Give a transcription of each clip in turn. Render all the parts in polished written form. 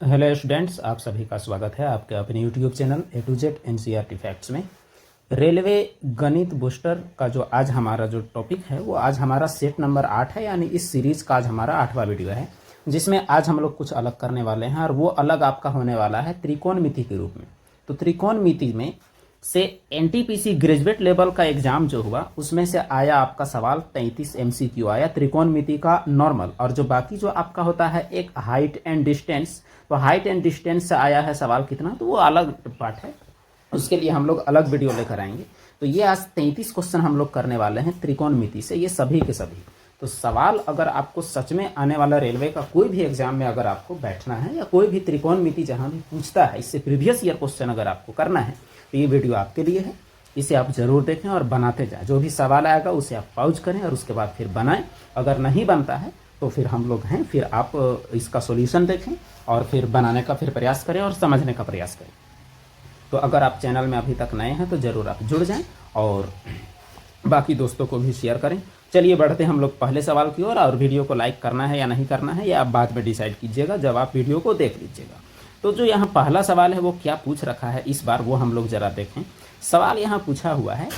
Hello students, आप सभी का स्वागत है आपके अपने YouTube channel A to Z NCERT facts में। रेलवे गणित बूस्टर का जो आज हमारा जो टॉपिक है वो आज हमारा सेट नंबर 8 है, यानी इस सीरीज़ का आज हमारा 8वां वीडियो है, जिसमें आज हम लोग कुछ अलग करने वाले हैं और वो अलग आपका होने वाला है त्रिकोणमिति के रूप में। तो त्रिकोणमिति में से एनटीपीसी ग्रेजुएट लेवल का एग्जाम जो हुआ उसमें से आया आपका सवाल 33 एमसीक्यू आया त्रिकोणमिति का नॉर्मल, और जो बाकी जो आपका होता है एक हाइट एंड डिस्टेंस, तो हाइट एंड डिस्टेंस से आया है सवाल कितना, तो वो अलग पार्ट है, उसके लिए हम लोग अलग वीडियो लेकर आएंगे। तो ये आज 33 क्वेश्चन हम लोग करने वाले हैं त्रिकोणमिति से, ये सभी के सभी। तो सवाल अगर आपको सच में आने वाला रेलवे का कोई भी एग्जाम में अगर आपको बैठना है या कोई भी त्रिकोणमिति जहां भी पूछता है, इससे प्रीवियस ईयर क्वेश्चन अगर आपको करना है तो ये वीडियो आपके लिए है। इसे आप जरूर देखें और बनाते जाएं। जो भी सवाल आएगा उसे आप पॉज करें और उसके बाद फिर बनाएं। अगर नहीं बनता है तो फिर हम लोग हैं, फिर आप इसका सॉल्यूशन देखें और फिर बनाने का फिर प्रयास करें और समझने का प्रयास करें। तो अगर आप चैनल में अभी तक नए हैं तो ज़रूर आप जुड़ जाएं और बाकी दोस्तों को भी शेयर करें। चलिए बढ़ते हम लोग पहले सवाल की ओर, और वीडियो को लाइक करना है या नहीं करना है या आप बाद में डिसाइड कीजिएगा जब आप वीडियो को देख लीजिएगा। तो जो यहाँ पहला सवाल है वो क्या पूछ रखा है इस बार वो हम लोग ज़रा देखें। सवाल यहाँ पूछा हुआ है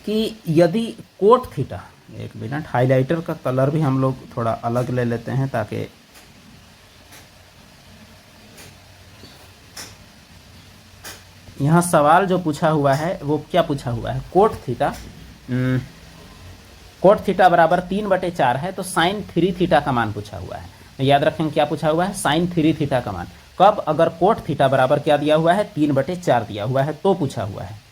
कि यदि कोट थीटा, एक मिनट, हाइलाइटर का कलर भी हम लोग थोड़ा अलग ले लेते हैं ताकि यहाँ सवाल जो पूछा हुआ है वो क्या पूछा हुआ है, कोट थीटा, कोट थीटा बराबर 3/4 है, तो साइन 3 थीटा का मान पूछा हुआ है। याद रखें क्या पूछा हुआ है, साइन 3 थीटा का मान कब, अगर कोट थीटा बराबर क्या दिया हुआ है 3/4 दिया हुआ है तो पूछा हुआ है।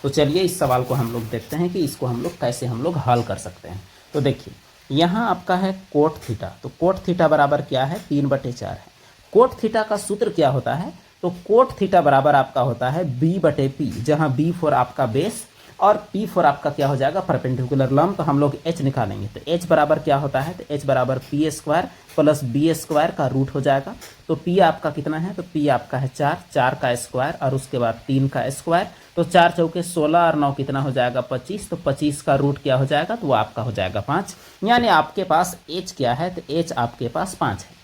तो चलिए इस सवाल को हम लोग देखते हैं कि इसको हम लोग कैसे हम लोग हल कर सकते हैं। तो देखिए यहाँ आपका है कोट थीटा, तो कोट थीटा बराबर क्या है 3/4 है। कोट थीटा का सूत्र क्या होता है, तो कोट थीटा बराबर आपका होता है b/p, जहाँ b फॉर आपका बेस और p फॉर आपका क्या हो जाएगा परपेंडिकुलर लंब। तो हम लोग h निकालेंगे, तो h बराबर क्या होता है, तो h बराबर p² प्लस b² का रूट हो जाएगा। तो p आपका कितना है, तो p आपका है 4 का स्क्वायर और उसके बाद 3 का स्क्वायर, तो 4 चौके 16 और 9 कितना हो जाएगा 25, तो 25 का रूट क्या हो जाएगा, तो वो आपका हो जाएगा 5, यानी आपके पास h क्या है, तो h आपके पास 5 है।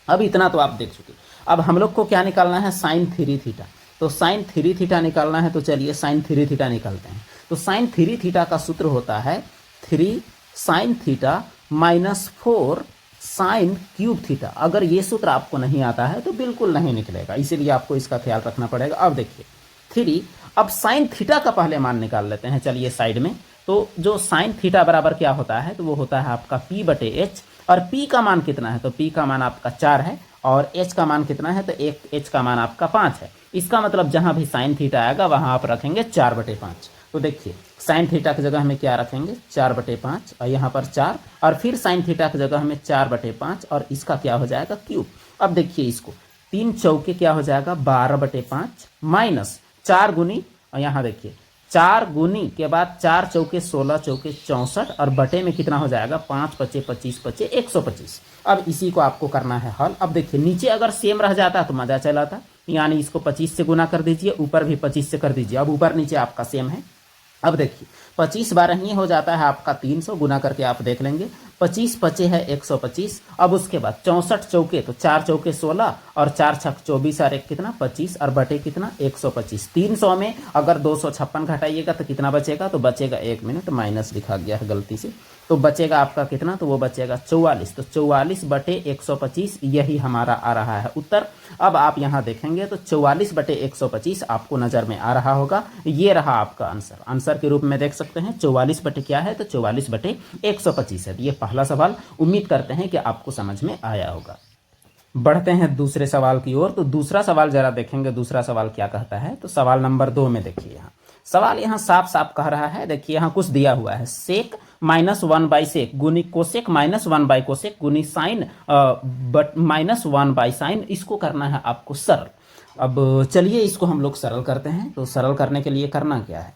अब इतना तो आप देख चुके। अब हम लोग को क्या निकालना है, साइन 3 थीटा, तो साइन 3 थीटा निकालना है। तो चलिए साइन 3 थीटा निकालते हैं। तो साइन 3 थीटा का सूत्र होता है 3 sine theta -4 sine cube theta. अगर ये सूत्र आपको नहीं आता है तो बिल्कुल नहीं निकलेगा, इसीलिए आपको इसका ख्याल रखना पड़ेगा। अब देखिए 3, अब साइन थीटा का पहले मान निकाल लेते हैं, चलिए साइड में। तो जो साइन थीटा बराबर क्या होता है, तो वो होता है आपका p/h, और p का मान कितना है, तो p का मान आपका 4 है और h का मान कितना है, तो एक h का मान आपका 5 है। इसका मतलब जहां भी साइन थीटा आएगा वहां आप रखेंगे 4/5। तो देखिए साइन थीटा की जगह हमें क्या रखेंगे 4/5 और यहाँ पर 4, और फिर साइन थीटा की जगह हमें 4/5 और इसका क्या हो जाएगा क्यूब। अब देखिए इसको 3 चौके क्या हो जाएगा 12/5 माइनस 4 गुनी, और यहाँ देखिए 4 गुनी के बाद 4 चौके 16 चौके 64 और बटे में कितना हो जाएगा 5 पचे 25 पचे 125। अब इसी को आपको करना है हल। अब देखिए नीचे अगर सेम रह जाता तो मजा चला था, यानी इसको 25 से गुना कर दीजिए, ऊपर भी 25 से कर दीजिए। अब ऊपर नीचे आपका सेम है। अब देखिए 25 बार ही हो जाता है आपका 300, गुना करके आप देख लेंगे। 25 पचे है 125। अब उसके बाद 64 चौके, तो 4 चौके 16 और 4 छक 24 और एक कितना 25 और बटे कितना 125। 300 में अगर 256 घटाइएगा तो कितना बचेगा, तो बचेगा 1 मिनट माइनस लिखा गया है गलती से, तो बचेगा आपका कितना, तो वो बचेगा 44। तो 44/125 यही हमारा आ रहा है उत्तर। अब आप यहाँ देखेंगे तो 44/125 आपको नज़र में आ रहा होगा, ये रहा आपका आंसर। आंसर के रूप में देख सकते हैं 44 बटे क्या है, तो 44/125 है। ये पहला सवाल, उम्मीद करते हैं कि आपको समझ में आया होगा। बढ़ते हैं दूसरे सवाल की ओर। तो दूसरा सवाल जरा देखेंगे, दूसरा सवाल क्या कहता है। तो सवाल नंबर 2 में देखिए यहाँ सवाल यहाँ साफ साफ कह रहा है, देखिए यहाँ कुछ दिया हुआ है, सेक -1/सेक गुनी कोसेक -1/कोसेक गुनी साइन -1/साइन। इसको करना है आपको सरल। अब चलिए इसको हम लोग सरल करते हैं। तो सरल करने के लिए करना क्या है,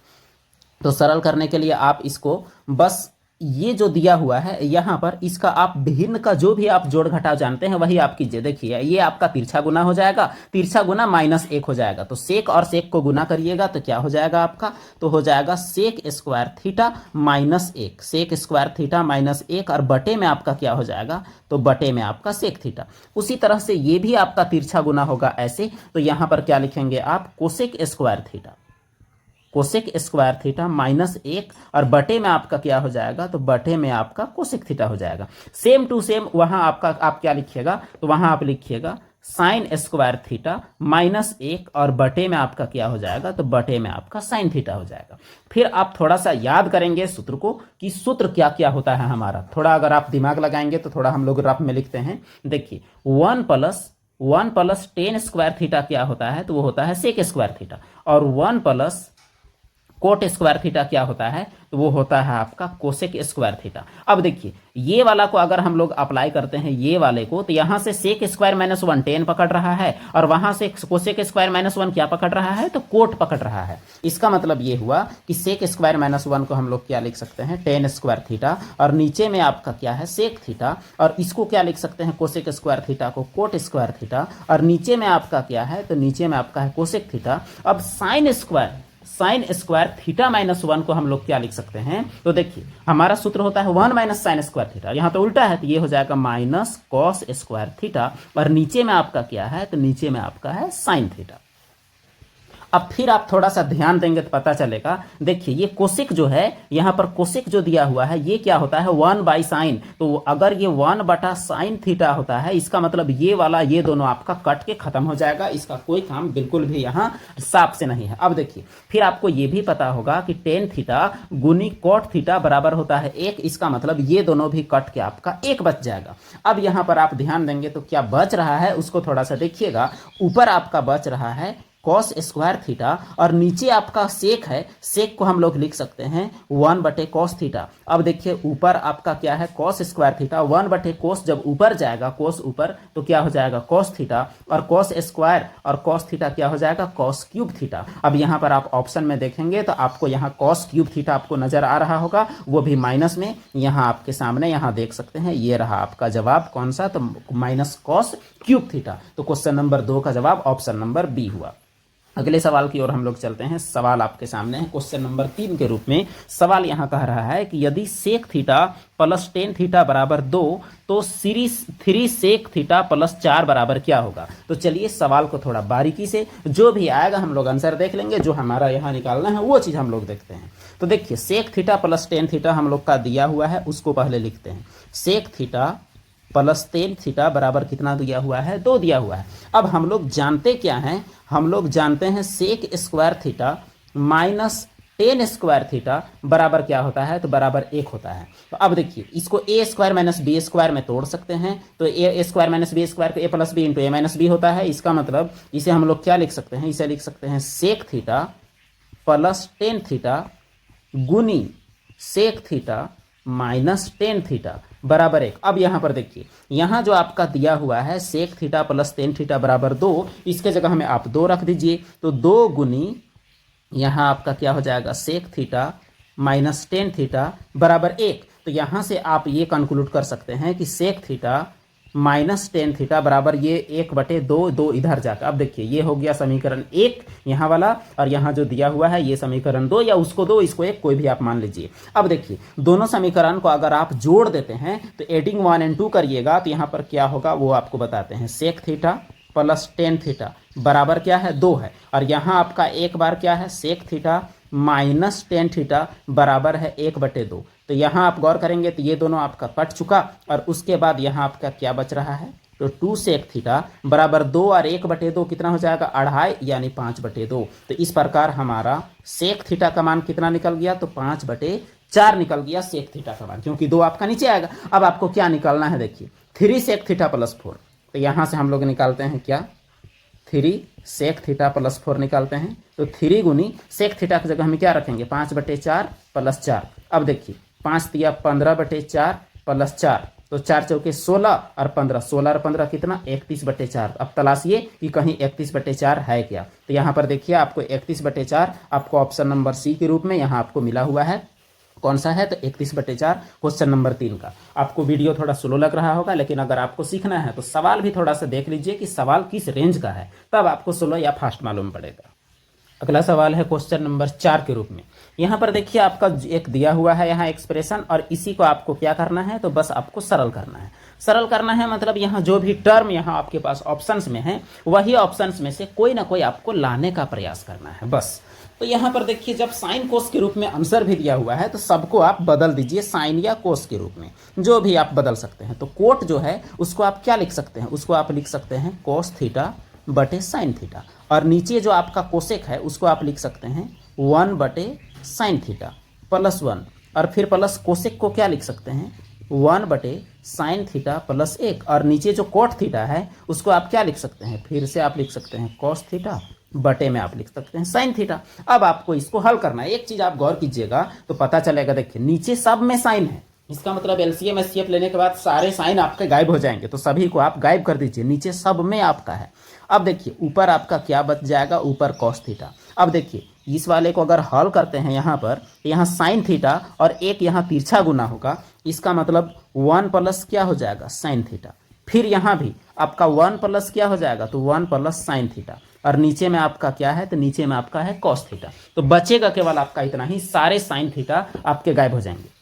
तो सरल करने के लिए आप इसको बस ये जो दिया हुआ है यहाँ पर, इसका आप भिन्न का जो भी आप जोड़ घटाव जानते हैं वही आप कीजिए। देखिए ये आपका तिरछा गुना हो जाएगा, तिरछा गुना -1 हो जाएगा, तो सेक और सेक को गुना करिएगा तो क्या हो जाएगा आपका, तो हो जाएगा sec square theta -1, sec square theta -1, और बटे में आपका क्या हो जाएगा, तो बटे में आपका सेक थीटा। उसी तरह से ये भी आपका तिरछा गुना होगा ऐसे, तो यहाँ पर क्या लिखेंगे आप, cosec square theta, cosec square theta -1, और बटे में आपका क्या हो जाएगा, तो बटे में आपका कोसेक थीटा हो जाएगा। सेम टू सेम वहां आपका आप क्या लिखिएगा, तो वहां आप लिखिएगा साइन स्क्वायर थीटा -1, और बटे में आपका क्या हो जाएगा, तो बटे में आपका साइन थीटा हो जाएगा। फिर आप थोड़ा सा याद करेंगे सूत्र को कि सूत्र क्या क्या होता है हमारा, थोड़ा अगर आप दिमाग लगाएंगे तो थोड़ा हम लोग रफ में लिखते हैं। देखिए 1 प्लस टेन स्क्वायर थीटा क्या होता है, तो वो होता है सेक स्क्वायर थीटा, और 1 प्लस कोट स्क्वायर थीटा क्या होता है, तो वो होता है आपका कोसेक स्क्वायर थीटा। अब देखिए ये वाला को अगर हम लोग अप्लाई करते हैं ये वाले को, तो यहां से सेक स्क्वायर -1 टेन पकड़ रहा है, और वहां से कोसेक स्क्वायर -1 क्या पकड़ रहा है, तो कोट पकड़ रहा है। इसका मतलब ये हुआ कि सेक स्क्वायर -1 को हम लोग क्या लिख सकते हैं, टेन स्क्वायर थीटा, और नीचे में आपका क्या है, सेक थीटा, और इसको क्या लिख सकते हैं, कोसेक स्क्वायर थीटा को कोट स्क्वायर थीटा, और नीचे में आपका क्या है, तो नीचे में आपका है कोसेक थीटा। अब साइन स्क्वायर थीटा -1 को हम लोग क्या लिख सकते हैं, तो देखिए हमारा सूत्र होता है 1 - साइन स्क्वायर थीटा, यहाँ तो उल्टा है, तो ये हो जाएगा माइनस कॉस स्क्वायर थीटा, और नीचे में आपका क्या है, तो नीचे में आपका है साइन थीटा। अब फिर आप थोड़ा सा ध्यान देंगे तो पता चलेगा। देखिए ये कोसेक जो है, यहाँ पर कोसेक जो दिया हुआ है ये क्या होता है, 1/साइन, तो अगर ये 1/साइन थीटा होता है, इसका मतलब ये वाला ये दोनों आपका कट के खत्म हो जाएगा, इसका कोई काम बिल्कुल भी यहाँ साफ से नहीं है। अब देखिए फिर आपको ये भी पता होगा कि टेन थीटा गुनी कॉट थीटा बराबर होता है 1, इसका मतलब ये दोनों भी कट के आपका 1 बच जाएगा। अब यहाँ पर आप ध्यान देंगे तो क्या बच रहा है उसको थोड़ा सा देखिएगा। ऊपर आपका बच रहा है कॉस स्क्वायर थीटा, और नीचे आपका सेक है, सेक को हम लोग लिख सकते हैं 1/कॉस थीटा। अब देखिए ऊपर आपका क्या है, कॉस स्क्वायर थीटा, 1/कोस जब ऊपर जाएगा, कोस ऊपर, तो क्या हो जाएगा कॉस थीटा, और कॉस स्क्वायर और कॉस थीटा क्या हो जाएगा, कॉस क्यूब थीटा। अब यहाँ पर आप ऑप्शन में देखेंगे तो आपको यहाँ कॉस क्यूब थीटा आपको नजर आ रहा होगा, वो भी माइनस में, यहाँ आपके सामने यहाँ देख सकते हैं, ये रहा आपका जवाब कौन सा, तो माइनस कॉस क्यूब थीटा। तो क्वेश्चन नंबर 2 का जवाब ऑप्शन नंबर बी हुआ। अगले सवाल की ओर हम लोग चलते हैं। सवाल आपके सामने है क्वेश्चन नंबर 3 के रूप में। सवाल यहाँ कह रहा है कि यदि sec theta plus tan theta बराबर 2, तो सीरीज 3 सेक थीटा प्लस 4 बराबर क्या होगा। तो चलिए सवाल को थोड़ा बारीकी से, जो भी आएगा हम लोग आंसर देख लेंगे, जो हमारा यहाँ निकालना है वो चीज़ हम लोग देखते हैं। तो देखिए sec theta plus tan theta हम लोग का दिया हुआ है, उसको पहले लिखते हैं। Sec theta plus tan theta बराबर कितना दिया हुआ है, 2 दिया हुआ है। अब हम लोग जानते क्या हैं, हम लोग जानते हैं sec square theta minus tan square theta बराबर क्या होता है, तो बराबर 1 होता है। तो अब देखिए इसको ए स्क्वायर माइनस बी स्क्वायर में तोड़ सकते हैं, तो ए स्क्वायर माइनस बी स्क्वायर को ए plus B into A minus B होता है। इसका मतलब इसे हम लोग क्या लिख सकते हैं, इसे लिख सकते हैं sec theta plus tan theta गुनी sec theta minus tan theta बराबर 1। अब यहाँ पर देखिए यहाँ जो आपका दिया हुआ है sec theta plus tan theta बराबर 2, इसके जगह हमें आप 2 रख दीजिए, तो 2 गुनी यहाँ आपका क्या हो जाएगा, sec theta minus tan theta बराबर 1। तो यहाँ से आप ये कंक्लूड कर सकते हैं कि sec theta minus tan theta बराबर ये 1/2, 2 इधर जाकर। अब देखिए ये हो गया समीकरण 1 यहाँ वाला, और यहाँ जो दिया हुआ है ये समीकरण 2, या उसको 2 इसको 1, कोई भी आप मान लीजिए। अब देखिए दोनों समीकरण को अगर आप जोड़ देते हैं तो एडिंग 1 और 2 करिएगा, तो यहाँ पर क्या होगा वो आपको बताते हैं। Sec theta plus tan theta बराबर क्या है, 2 है, और यहाँ आपका एक बार क्या है, sec theta minus tan theta बराबर है 1/2। तो यहाँ आप गौर करेंगे तो ये दोनों आपका कट चुका, और उसके बाद यहाँ आपका क्या बच रहा है, तो 2 सेक थीटा बराबर 2, और 1/2 कितना हो जाएगा, 2.5 यानी 5/2। तो इस प्रकार हमारा सेक थीटा का मान कितना निकल गया, तो 5/4 निकल गया सेक थीटा का मान, क्योंकि 2 आपका नीचे आएगा। अब आपको क्या निकालना है, देखिए 3 सेक थीटा प्लस 4। तो यहाँ से हम लोग निकालते हैं क्या, 3 सेक थीटा प्लस 4 निकालते हैं। तो 3 गुनी सेक थीटा की जगह हम क्या रखेंगे, 5/4 प्लस 4। अब देखिए 5 दिया 15/4 प्लस 4, तो 4 चौके 16 और 15, 16 और 15 कितना, 31/4। अब तलाशिए कि कहीं 31/4 है क्या। तो यहाँ पर देखिए आपको 31/4 आपको ऑप्शन नंबर सी के रूप में यहाँ आपको मिला हुआ है। कौन सा है, तो 31/4 क्वेश्चन नंबर 3 का। आपको वीडियो थोड़ा स्लो लग रहा होगा, लेकिन अगर आपको सीखना है तो सवाल भी थोड़ा सा देख लीजिए कि सवाल किस रेंज का है, तब आपको स्लो या फास्ट मालूम पड़ेगा। अगला सवाल है क्वेश्चन नंबर 4 के रूप में। यहाँ पर देखिए आपका एक दिया हुआ है यहाँ एक्सप्रेशन, और इसी को आपको क्या करना है, तो बस आपको सरल करना है। सरल करना है मतलब यहाँ जो भी टर्म यहाँ आपके पास ऑप्शंस में है, वही ऑप्शंस में से कोई ना कोई आपको लाने का प्रयास करना है बस। तो यहाँ पर देखिए जब साइन कोस के रूप में आंसर भी दिया हुआ है, तो सबको आप बदल दीजिए साइन या कोस के रूप में, जो भी आप बदल सकते हैं। तो कोट जो है उसको आप क्या लिख सकते हैं, उसको आप लिख सकते हैं कोस थीटा बटे साइन थीटा, और नीचे जो आपका कोसेक है उसको आप लिख सकते हैं 1 बटे साइन थीटा प्लस 1, और फिर प्लस कोसेक को क्या लिख सकते हैं 1 बटे साइन थीटा प्लस 1, और नीचे जो कोट थीटा है उसको आप क्या लिख सकते हैं, फिर से आप लिख सकते हैं कोस थीटा बटे में आप लिख सकते हैं साइन थीटा। अब आपको इसको हल करना है। एक चीज आप गौर कीजिएगा तो पता चलेगा, देखिए नीचे सब में साइन है, इसका मतलब एलसीएम एचसीएफ लेने के बाद सारे साइन आपके गायब हो जाएंगे, तो सभी को आप गायब कर दीजिए, नीचे सब में आपका है। अब देखिए ऊपर आपका क्या बच जाएगा, ऊपर कॉस थीटा। अब देखिए इस वाले को अगर हल करते हैं यहाँ पर, तो यहाँ साइन थीटा और एक यहाँ तिरछा गुना होगा, इसका मतलब 1 प्लस क्या हो जाएगा साइन थीटा, फिर यहाँ भी आपका 1 प्लस क्या हो जाएगा, तो 1 प्लस साइन थीटा, और नीचे में आपका क्या है, तो नीचे में आपका है कॉस थीटा। तो बचेगा केवल आपका इतना ही, सारे साइन थीटा आपके गायब हो जाएंगे।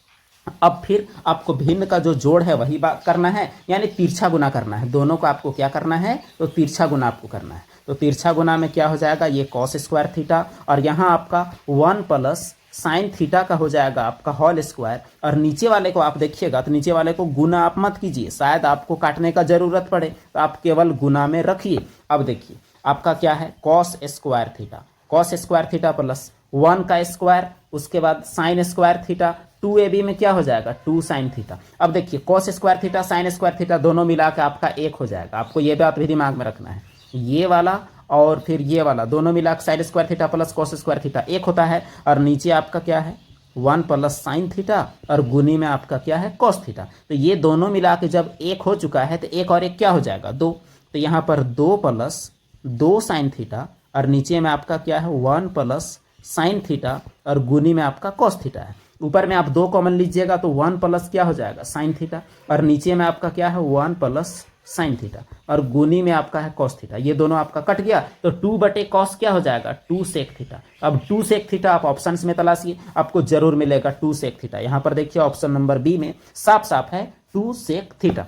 अब फिर आपको भिन्न का जो जोड़ है वही बात करना है, यानी तिरछा गुना करना है। दोनों को आपको क्या करना है, तो तिरछा गुना आपको करना है। तो तिरछा गुना में क्या हो जाएगा, ये कॉस स्क्वायर थीटा, और यहाँ आपका 1 प्लस साइन थीटा का हो जाएगा आपका होल स्क्वायर, और नीचे वाले को आप देखिएगा तो नीचे वाले को गुना आप मत कीजिए, शायद आपको काटने का जरूरत पड़े, तो आप केवल गुना में रखिए। अब देखिए आपका क्या है, cos square theta, cos square theta plus 1 का स्क्वायर, उसके बाद साइन स्क्वायर थीटा, 2ab में क्या हो जाएगा 2 साइन थीटा। अब देखिए cos square theta sine square theta दोनों मिला के आपका 1 हो जाएगा। आपको ये बात भी दिमाग में रखना है, ये वाला और फिर ये वाला दोनों मिला के sine square theta plus cos square theta 1 होता है, और नीचे आपका क्या है 1 प्लस साइन थीटा, और गुनी में आपका क्या है कॉस थीटा। तो ये दोनों मिला के जब 1 हो चुका है, तो 1 और 1 क्या हो जाएगा 2, तो यहाँ पर 2 प्लस 2 साइन थीटा, और नीचे में आपका क्या है 1 प्लस साइन थीटा, और गुनी में आपका कॉस थीटा है। ऊपर में आप 2 कॉमन लीजिएगा तो 1 प्लस क्या हो जाएगा साइन थीटा, और नीचे में आपका क्या है 1 प्लस साइन थीटा, और गुनी में आपका है कॉस थीटा। ये दोनों आपका कट गया, तो 2 बटे कॉस क्या हो जाएगा 2 सेक थीटा। अब 2 सेक थीटा आप ऑप्शंस में तलाशिए, आपको जरूर मिलेगा 2 सेक थीटा। यहाँ पर देखिए ऑप्शन नंबर बी में साफ साफ है 2 सेक थीटा।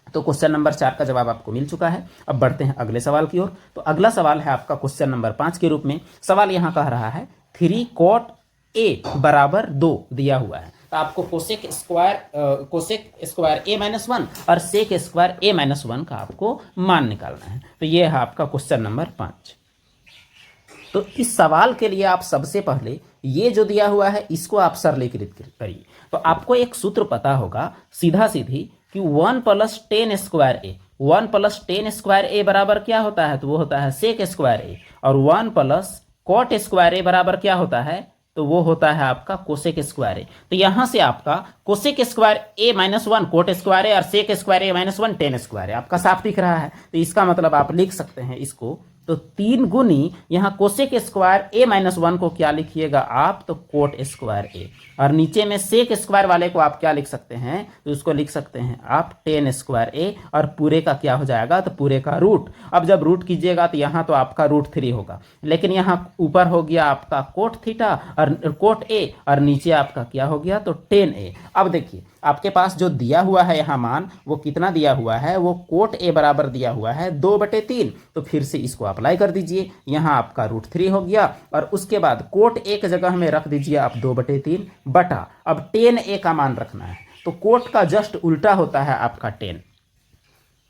तो क्वेश्चन नंबर 4 का जवाब आपको मिल चुका है। अब बढ़ते हैं अगले सवाल की ओर। तो अगला सवाल है आपका क्वेश्चन नंबर 5 के रूप में। सवाल यहाँ कह रहा है 3 cot a बराबर 2 दिया हुआ है, तो आपको कोसेक स्क्वायर a माइनस 1 और सेक स्क्वायर a माइनस 1 का आपको मान निकालना है। तो ये है आपका क्वेश्चन नंबर 5। तो इस सवाल के लिए आप सबसे पहले ये जो दिया हुआ है इसको आप सरलीकृत करिए। तो आपको एक सूत्र पता होगा सीधा सीधी कि 1 प्लस 10 स्क्वायर ए, 1 प्लस 10 स्क्वायर ए बराबर क्या होता है, तो वो होता है सेक स्क्वायर ए, और 1 प्लस कॉट स्क्वायर ए बराबर क्या होता है, तो वो होता है आपका कोसेक स्क्वायर ए। तो यहां से आपका कोसेक स्क्वायर ए माइनस 1 कोट स्क्वायर ए और सेक स्क्वायर ए माइनस 1 10 स्क्वायर ए आपका साफ दिख रहा है। तो इसका मतलब आप लिख सकते हैं इसको, तो 3 गुनी यहाँ कोसेक स्क्वायर ए माइनस 1 को क्या लिखिएगा आप, तो कोट स्क्वायर ए, और नीचे में सेक स्क्वायर वाले को आप क्या लिख सकते हैं, तो उसको लिख सकते हैं आप 10 स्क्वायर ए, और पूरे का क्या हो जाएगा, तो पूरे का रूट। अब जब रूट कीजिएगा तो यहाँ तो आपका √3 होगा, लेकिन यहाँ ऊपर हो गया आपका कोट थीटा और कोट ए, और नीचे आपका क्या हो गया, तो 10a। अब देखिए आपके पास जो दिया हुआ है यहाँ मान, वो कितना दिया हुआ है, वो कोट ए बराबर दिया हुआ है 2/3। तो फिर से इसको अप्लाई कर दीजिए, यहाँ आपका √3 हो गया, और उसके बाद कोट ए की जगह में रख दीजिए आप 2/3 बटा, अब 10a का मान रखना है, तो कोट का जस्ट उल्टा होता है आपका 10।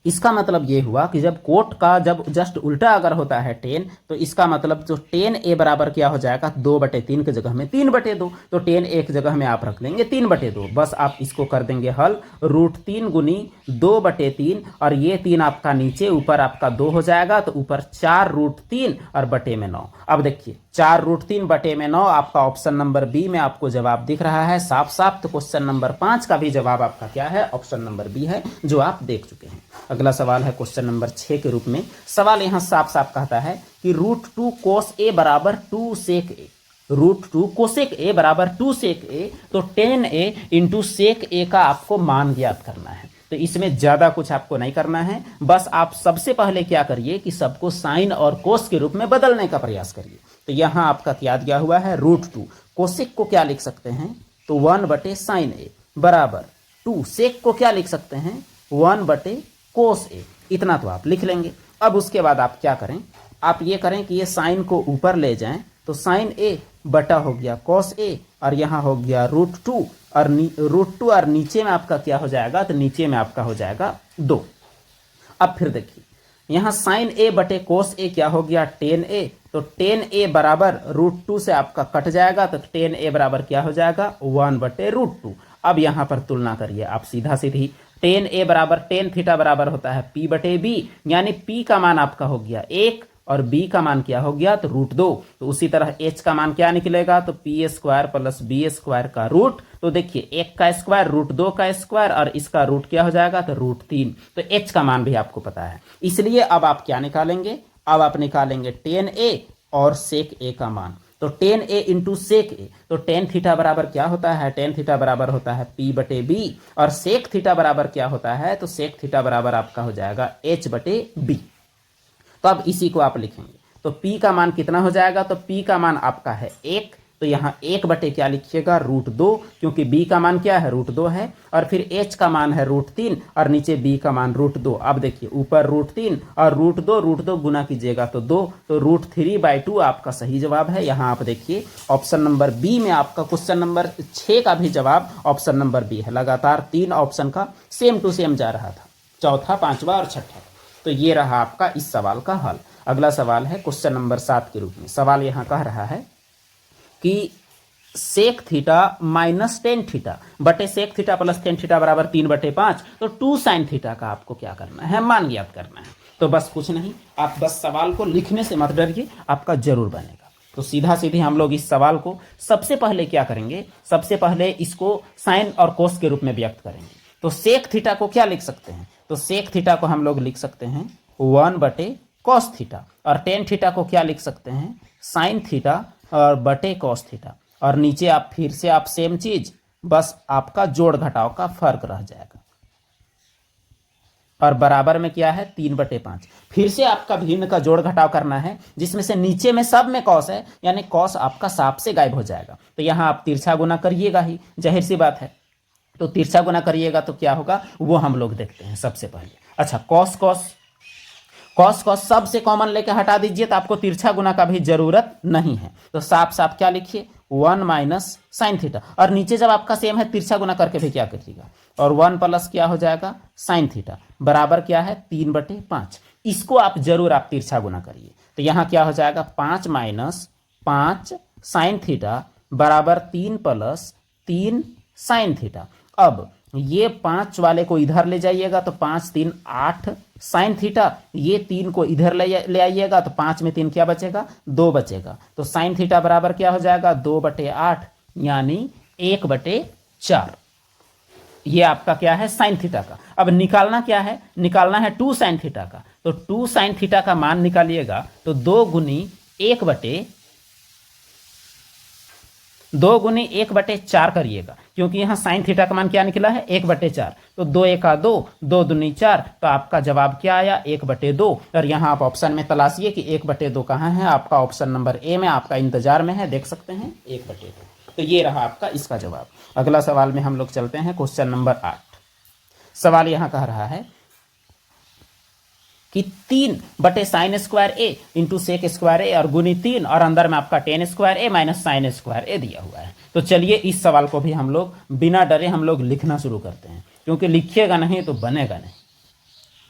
इसका मतलब ये हुआ कि जब कोट का जब जस्ट उल्टा अगर होता है 10, तो इसका मतलब जो 10a बराबर क्या हो जाएगा, 2/3 की जगह में 3/2, तो 10a की जगह में आप रख देंगे 3/2। बस आप इसको कर देंगे हल, √3 गुनी 2/3, और ये 3 आपका नीचे, ऊपर आपका 2 हो जाएगा, तो ऊपर 4√3 और बटे में 9। अब देखिए 4√3 बटे में 9 आपका ऑप्शन नंबर बी में आपको जवाब दिख रहा है साफ साफ। तो क्वेश्चन नंबर 5 का भी जवाब आपका क्या है, ऑप्शन नंबर बी है, जो आप देख चुके हैं। अगला सवाल है क्वेश्चन नंबर 6 के रूप में। सवाल यहाँ साफ साफ कहता है कि √2 cos a बराबर 2 sec a। √2 कोसेक ए बराबर 2 सेक ए, तो 10a इंटू सेक ए का आपको मान ज्ञात करना है। तो इसमें ज़्यादा कुछ आपको नहीं करना है, बस आप सबसे पहले क्या करिए कि सबको साइन और कोस के रूप में बदलने का प्रयास करिए। तो यहाँ आपका क्या दिया हुआ है, √2 कोसेक को क्या लिख सकते हैं, तो 1/sin a बराबर 2 सेक को क्या लिख सकते हैं, 1/cos a, इतना तो आप लिख लेंगे। अब उसके बाद आप क्या करें, आप ये करें कि ये साइन को ऊपर ले जाएं, तो साइन ए बटा हो गया कॉस ए, और यहाँ हो गया √2 और √2 और नीचे में आपका क्या हो जाएगा, तो नीचे में आपका हो जाएगा 2। अब फिर देखिए यहाँ साइन ए बटे कोस ए क्या हो गया, 10a, तो 10a बराबर √2 से आपका कट जाएगा, तो 10a बराबर क्या हो जाएगा, 1/√2। अब यहाँ पर तुलना करिए आप सीधा सीधी, 10a बराबर 10 थीटा बराबर होता है p/b, यानी p का मान आपका हो गया 1 और b का मान क्या हो गया, तो √2। तो उसी तरह h का मान क्या निकलेगा, तो p² प्लस b² का रूट, तो देखिए 1 का स्क्वायर √2 का स्क्वायर और इसका रूट क्या हो जाएगा, तो √3। तो h का मान भी आपको पता है, इसलिए अब आप क्या निकालेंगे, अब आप निकालेंगे 10a और सेक a का मान। तो 10a इंटू सेक ए, तो tan थीटा बराबर क्या होता है, tan थीटा बराबर होता है p/b, और सेक थीटा बराबर क्या होता है, तो सेक थीटा बराबर आपका हो जाएगा h/b। तो अब इसी को आप लिखेंगे, तो p का मान कितना हो जाएगा, तो p का मान आपका है 1, तो यहाँ 1 बटे क्या लिखिएगा, √2, क्योंकि b का मान क्या है, √2 है, और फिर h का मान है √3 और नीचे b का मान √2। अब देखिए ऊपर √3 और √2 गुना कीजिएगा तो 2, तो √3/2 आपका सही जवाब है। यहाँ आप देखिए ऑप्शन नंबर बी में आपका क्वेश्चन नंबर 6 का भी जवाब ऑप्शन नंबर बी है। लगातार 3 ऑप्शन का सेम टू सेम जा रहा था, चौथा, पांचवा और छठा। तो ये रहा आपका इस सवाल का हल। अगला सवाल है क्वेश्चन नंबर 7 के रूप में। सवाल यहाँ कह रहा है कि sec theta minus tan theta बटे sec theta plus tan theta बराबर 3/5, तो 2 साइन थीटा का आपको क्या करना है, मान ज्ञात करना है। तो बस कुछ नहीं, आप बस सवाल को लिखने से मत डरिए, आपका जरूर बनेगा। तो सीधा सीधी हम लोग इस सवाल को सबसे पहले क्या करेंगे, सबसे पहले इसको साइन और कोस के रूप में व्यक्त करेंगे। तो सेक थीटा को क्या लिख सकते हैं, तो सेक थीटा को हम लोग लिख सकते हैं 1/cos थीटा, और टेन थीटा को क्या लिख सकते हैं, साइन थीटा और बटे कॉस थीटा, और नीचे आप फिर से आप सेम चीज, बस आपका जोड़ घटाव का फर्क रह जाएगा, और बराबर में क्या है 3/5। फिर से आपका भिन्न का जोड़ घटाव करना है, जिसमें से नीचे में सब में कॉस है, यानी कॉस आपका साफ से गायब हो जाएगा। तो यहां आप तिरछा गुना करिएगा ही, जाहिर सी बात है। तो तिरछा गुना करिएगा तो क्या होगा, वो हम लोग देखते हैं सबसे पहले। अच्छा, कॉस कॉस सबसे कॉमन लेके हटा दीजिए, तो आपको तिरछा गुना का भी जरूरत नहीं है। तो साफ साफ क्या लिखिए, 1 माइनस साइन थीटा, और नीचे जब आपका सेम है तिरछा गुना करके भी क्या करिएगा, और 1 प्लस क्या हो जाएगा साइन थीटा बराबर क्या है 3/5। इसको आप जरूर आप तिरछा गुना करिए। तो यहाँ क्या हो जाएगा 5 माइनस 5 साइन थीटा बराबर 3 प्लस 3 साइन थीटा। अब ये 5 वाले को इधर ले जाइएगा, तो 5 3 8 साइन थीटा, ये 3 को इधर ले आइएगा, तो 5 में 3 क्या बचेगा, 2 बचेगा। तो साइन थीटा बराबर क्या हो जाएगा 2/8, यानी 1/4। ये आपका क्या है साइन थीटा का। अब निकालना क्या है, निकालना है 2 साइन थीटा का। तो 2 साइन थीटा का मान निकालिएगा, तो 2 गुनी 1/4 करिएगा, क्योंकि यहाँ साइन थीटा का मान क्या निकला है 1/4। तो 2 एका 2, 2 दूनी 4, तो आपका जवाब क्या आया 1/2। और यहाँ आप ऑप्शन में तलाशिए कि 1/2 कहाँ है, आपका ऑप्शन नंबर ए में आपका इंतजार में है, देख सकते हैं 1/2। तो ये रहा आपका इसका जवाब। अगला सवाल में हम लोग चलते हैं क्वेश्चन नंबर 8। सवाल यहाँ कह रहा है कि 3/sin² a into sec² a और गुनी 3, और अंदर में आपका tan² a minus sin² a दिया हुआ है। तो चलिए इस सवाल को भी हम लोग बिना डरे हम लोग लिखना शुरू करते हैं, क्योंकि लिखिएगा नहीं तो बनेगा नहीं।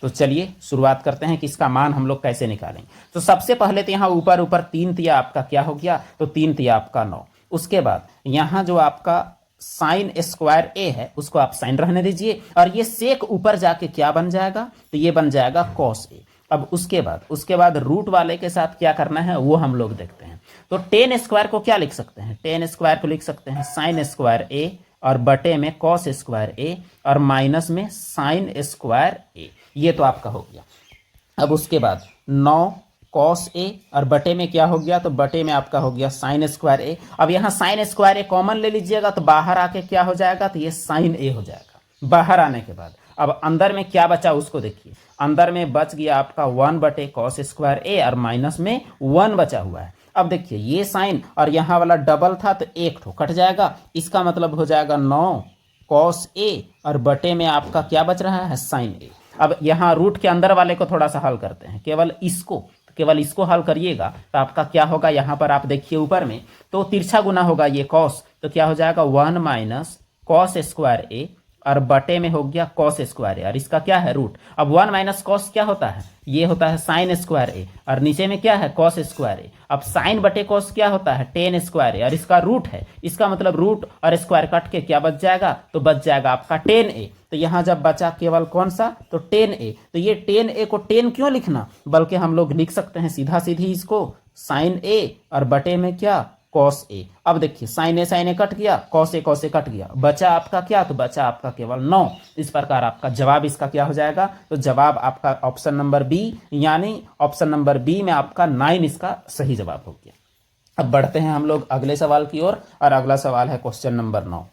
तो चलिए शुरुआत करते हैं कि इसका मान हम लोग कैसे निकालेंगे। तो सबसे पहले तो यहाँ ऊपर 3 तिया आपका क्या हो गया, तो 3 तिया आपका 9। उसके बाद यहाँ जो आपका sin² a है उसको आप साइन रहने दीजिए, और ये सेक ऊपर जाके क्या बन जाएगा, तो ये बन जाएगा cos a। अब उसके बाद रूट वाले के साथ क्या करना है वो हम लोग देखते हैं। तो tan² को क्या लिख सकते हैं, tan² को लिख सकते हैं sin² a, और बटे में cos² a, और माइनस में sin² a। ये तो आपका हो गया। अब उसके बाद 9 कॉस ए और बटे में क्या हो गया, तो बटे में आपका हो गया साइन स्क्वायर ए। अब यहाँ साइन स्क्वायर ए कॉमन ले लीजिएगा तो बाहर आके क्या हो जाएगा, तो ये साइन ए हो जाएगा। बाहर आने के बाद अब अंदर में क्या बचा उसको देखिए, अंदर में बच गया आपका 1/cos² ए और माइनस में 1 बचा हुआ है। अब देखिए ये साइन और यहाँ वाला डबल था तो एक ठो कट जाएगा, इसका मतलब हो जाएगा 9 cos ए और बटे में आपका क्या बच रहा है, साइन ए। अब यहाँ रूट के अंदर वाले को थोड़ा सा हल करते हैं, केवल इसको हल करिएगा तो आपका क्या होगा, यहाँ पर आप देखिए ऊपर में तो तिरछा गुना होगा ये कॉस, तो क्या हो जाएगा 1 - cos² ए और बटे में हो गया cos² ए और इसका क्या है रूट। अब 1 - cos क्या होता है, ये होता है sin² ए और नीचे में क्या है cos² ए। अब साइन बटे cos क्या होता है tan² ए और इसका रूट है, इसका मतलब रूट और स्क्वायर कट के क्या बच जाएगा, तो बच जाएगा आपका tan ए। तो यहाँ जब बचा केवल कौन सा, तो tan ए। तो ये tan ए को tan क्यों लिखना, बल्कि हम लोग लिख सकते हैं सीधा सीधी इसको sin ए और बटे में क्या cos ए। अब देखिए sin ए कट गया, cos ए कट गया, बचा आपका क्या, तो बचा आपका केवल 9। इस प्रकार आपका जवाब इसका क्या हो जाएगा, तो जवाब आपका ऑप्शन नंबर बी, यानी ऑप्शन नंबर बी में आपका 9 इसका सही जवाब हो गया। अब बढ़ते हैं हम लोग अगले सवाल की ओर और अगला सवाल है क्वेश्चन नंबर 9।